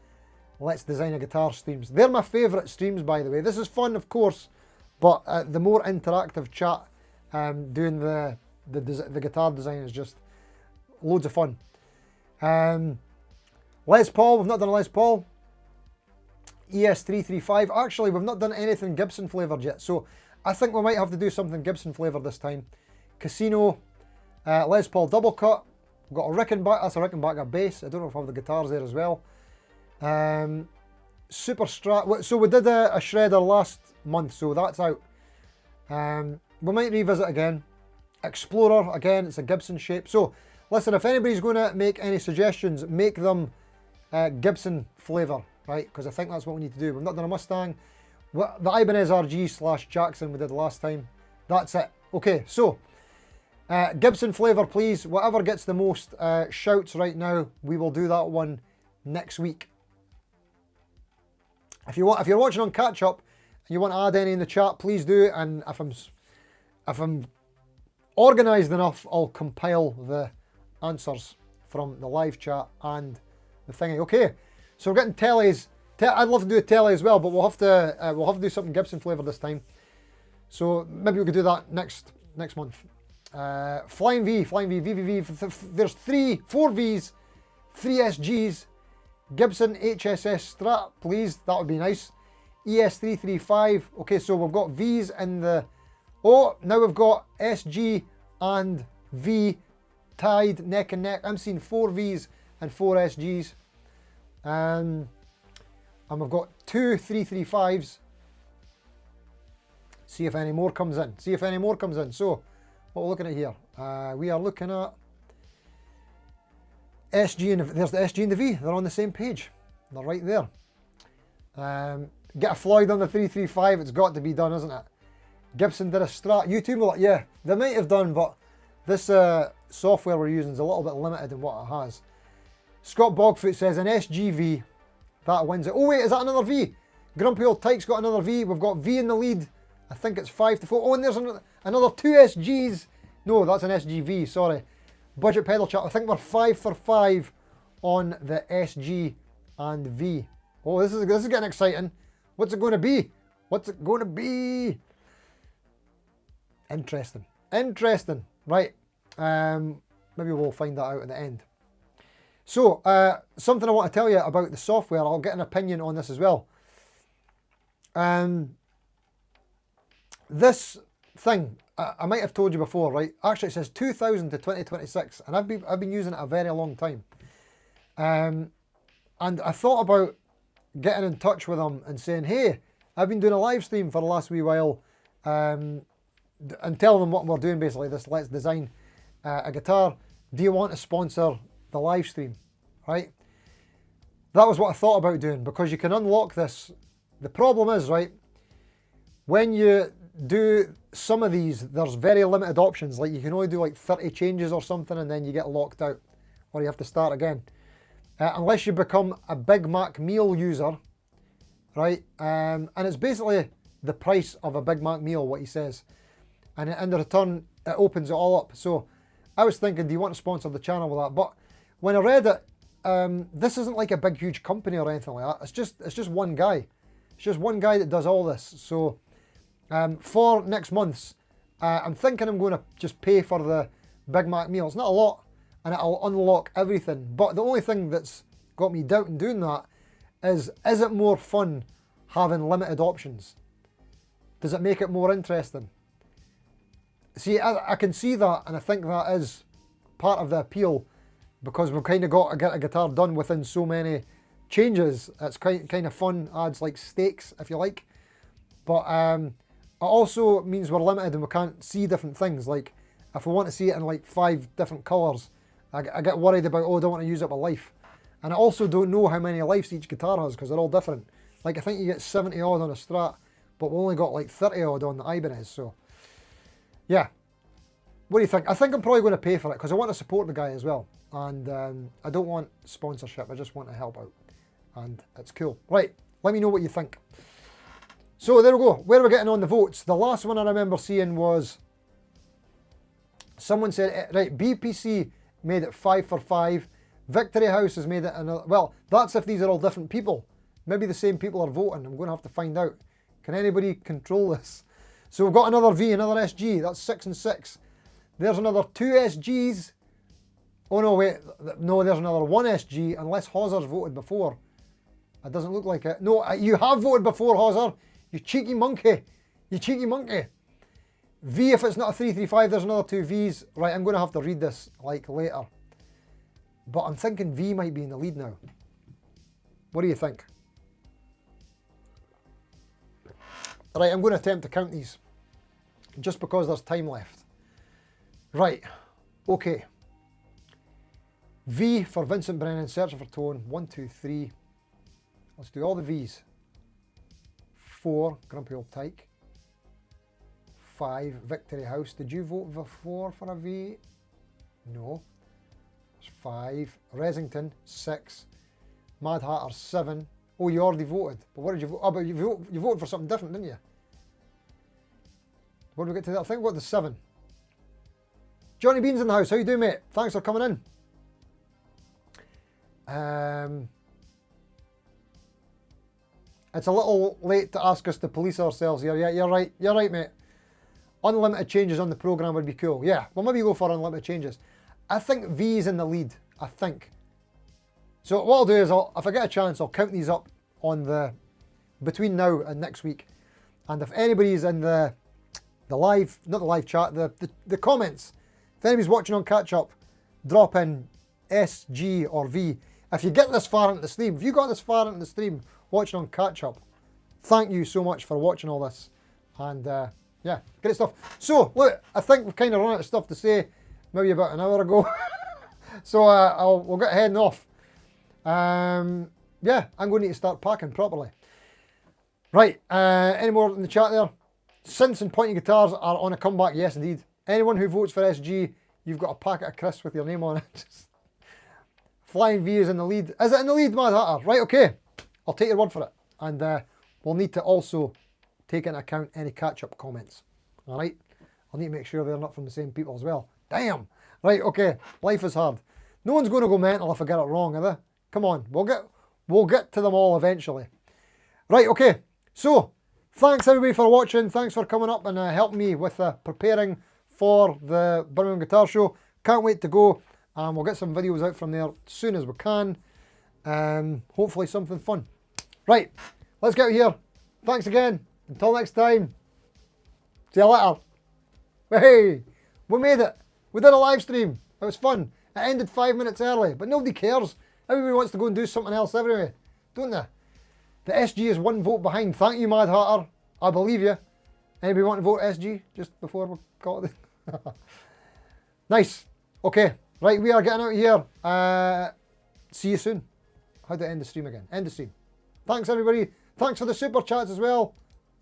Let's Design a Guitar streams. They're my favourite streams, by the way. This is fun, of course, but the more interactive chat doing the guitar design is just loads of fun. Les Paul, we've not done a Les Paul. ES335, actually we've not done anything Gibson flavoured yet, so I think we might have to do something Gibson flavoured this time. Casino, Les Paul double cut. We've got a Rickenbacker, that's a Rickenbacker bass. I don't know if I have the guitars there as well. Super Strat, so we did a shredder last month, so that's out. We might revisit again. Explorer, again, it's a Gibson shape. So listen, if anybody's going to make any suggestions, make them Gibson flavour, right? Because I think that's what we need to do. We've not done a Mustang. The Ibanez RG / Jackson we did last time. That's it. Okay, so Gibson flavour, please. Whatever gets the most shouts right now, we will do that one next week. If you're watching on catch up and you want to add any in the chat, please do. And if I'm organised enough, I'll compile the answers from the live chat and the thingy. Okay, so we're getting teles. I'd love to do a tele as well, but we'll have to do something Gibson flavour this time. So maybe we could do that next month. Flying V, VVV. There's 4 Vs, 3 SGs. Gibson HSS Strat, please. That would be nice. ES335. Okay, so we've got Vs in the. Oh, now we've got SG and V tied neck and neck. I'm seeing 4 Vs and 4 SGs. And we've got 2 335s. See if any more comes in. So, what we're looking at here. We are looking at SG and there's the SG and the V. They're on the same page. They're right there. Get a Floyd on the 335. It's got to be done, isn't it? Gibson did a Strat. YouTube, yeah, they might have done, but this software we're using is a little bit limited in what it has. Scott Bogfoot says an SGV, that wins it. Oh wait, is that another V? Grumpy Old Tyke's got another V. We've got V in the lead. I think it's 5-4. Oh, and there's another 2 SGs. No, that's an SGV, sorry. Budget Pedal Chat, I think we're 5 for 5 on the SG and V. Oh, this is getting exciting. What's it going to be? Interesting. Right. Maybe we'll find that out at the end. So, something I want to tell you about the software. I'll get an opinion on this as well. This thing, I might have told you before, right? Actually, it says 2000 to 2026, and I've been using it a very long time. And I thought about getting in touch with them and saying, hey, I've been doing a live stream for the last wee while, and telling them what we're doing, basically, this Let's Design a Guitar. do you want to sponsor the live stream, right? That was what I thought about doing, because you can unlock this. The problem is, right, when you do some of these, there's very limited options. Like you can only do like 30 changes or something, and then you get locked out, or you have to start again. Unless you become a Big Mac meal user, right? And it's basically the price of a Big Mac meal, what he says. And in the return, it opens it all up. So I was thinking, do you want to sponsor the channel with that? But when I read it, this isn't like a big, huge company or anything like that. It's just one guy. It's just one guy that does all this. So for next month's, I'm thinking I'm going to just pay for the Big Mac meal. It's not a lot, and it'll unlock everything. But the only thing that's got me doubting doing that is it more fun having limited options? Does it make it more interesting? See, I can see that, and I think that is part of the appeal, because we've kind of got to get a guitar done within so many changes. It's kind of fun, adds like stakes, if you like. But it also means we're limited and we can't see different things. Like, if we want to see it in like 5 different colours, I get worried about, oh, I don't want to use up a life. And I also don't know how many lives each guitar has, because they're all different. Like, I think you get 70 odd on a Strat, but we only got like 30 odd on the Ibanez, so... yeah. What do you think? I think I'm probably going to pay for it, because I want to support the guy as well. And I don't want sponsorship, I just want to help out. And it's cool. Right, let me know what you think. So there we go. Where are we getting on the votes? The last one I remember seeing was... someone said, right, BPC made it 5 for 5. Victory House has made it another... well, that's if these are all different people. Maybe the same people are voting. I'm going to have to find out. Can anybody control this? So we've got another V, another SG. That's 6 and 6. There's another 2 SGs. Oh no, wait. No, there's another 1 SG, unless Hauser's voted before. It doesn't look like it. No, you have voted before, Hauser. You cheeky monkey. You cheeky monkey. V, if it's not a 335, there's another 2 Vs. Right, I'm going to have to read this, like, later. But I'm thinking V might be in the lead now. What do you think? Right, I'm going to attempt to count these, just because there's time left. Right, okay. V for Vincent Brennan, Searching for Tone. 1, 2, 3. Let's do all the Vs. 4, Grumpy Old Tyke. 5, Victory House. Did you vote before for a V? No. There's 5. Resington, 6. Mad Hatter, 7. Oh, you already voted. But what did you vote? Oh, but you voted for something different, didn't you? What did we get to that? I think we got the 7. Johnny Bean's in the house. How you doing, mate? Thanks for coming in. It's a little late to ask us to police ourselves here. Yeah, you're right. You're right, mate. Unlimited changes on the programme would be cool. Yeah, well, maybe go for unlimited changes. I think V is in the lead. I think. So what I'll do is, if I get a chance, I'll count these up on the between now and next week. And if anybody's in the live, not the live chat, the comments, if anybody's watching on catch up, drop in S, G or V. If you get this far into the stream, if you got this far into the stream watching on catch up, thank you so much for watching all this. And yeah, great stuff. So look, I think we've kind of run out of stuff to say, maybe about an hour ago. So we'll get heading off. Yeah, I'm going to need to start packing properly. Right, any more in the chat there? Synths and pointy guitars are on a comeback, yes indeed. Anyone who votes for SG, you've got a packet of crisps with your name on it. Flying V is in the lead. Is it in the lead, Mad Hatter? Right, okay. I'll take your word for it. And we'll need to also take into account any catch-up comments. Alright? I'll need to make sure they're not from the same people as well. Damn! Right, okay. Life is hard. No one's going to go mental if I get it wrong, are they? Come on. We'll get to them all eventually. Right, okay. So, thanks everybody for watching. Thanks for coming up and helping me with preparing for the Birmingham Guitar Show. Can't wait to go. We'll get some videos out from there as soon as we can. Hopefully something fun. Right, let's get out of here. Thanks again. Until next time. See you later. Hey, we made it. We did a live stream. It was fun. It ended 5 minutes early, but nobody cares. Everybody wants to go and do something else anyway, don't they? The SG is 1 vote behind. Thank you, Mad Hatter. I believe you. Anybody want to vote SG just before we call it? Nice. Okay. Right, we are getting out of here. See you soon. How do I end the stream again? End the stream. Thanks, everybody. Thanks for the super chats as well.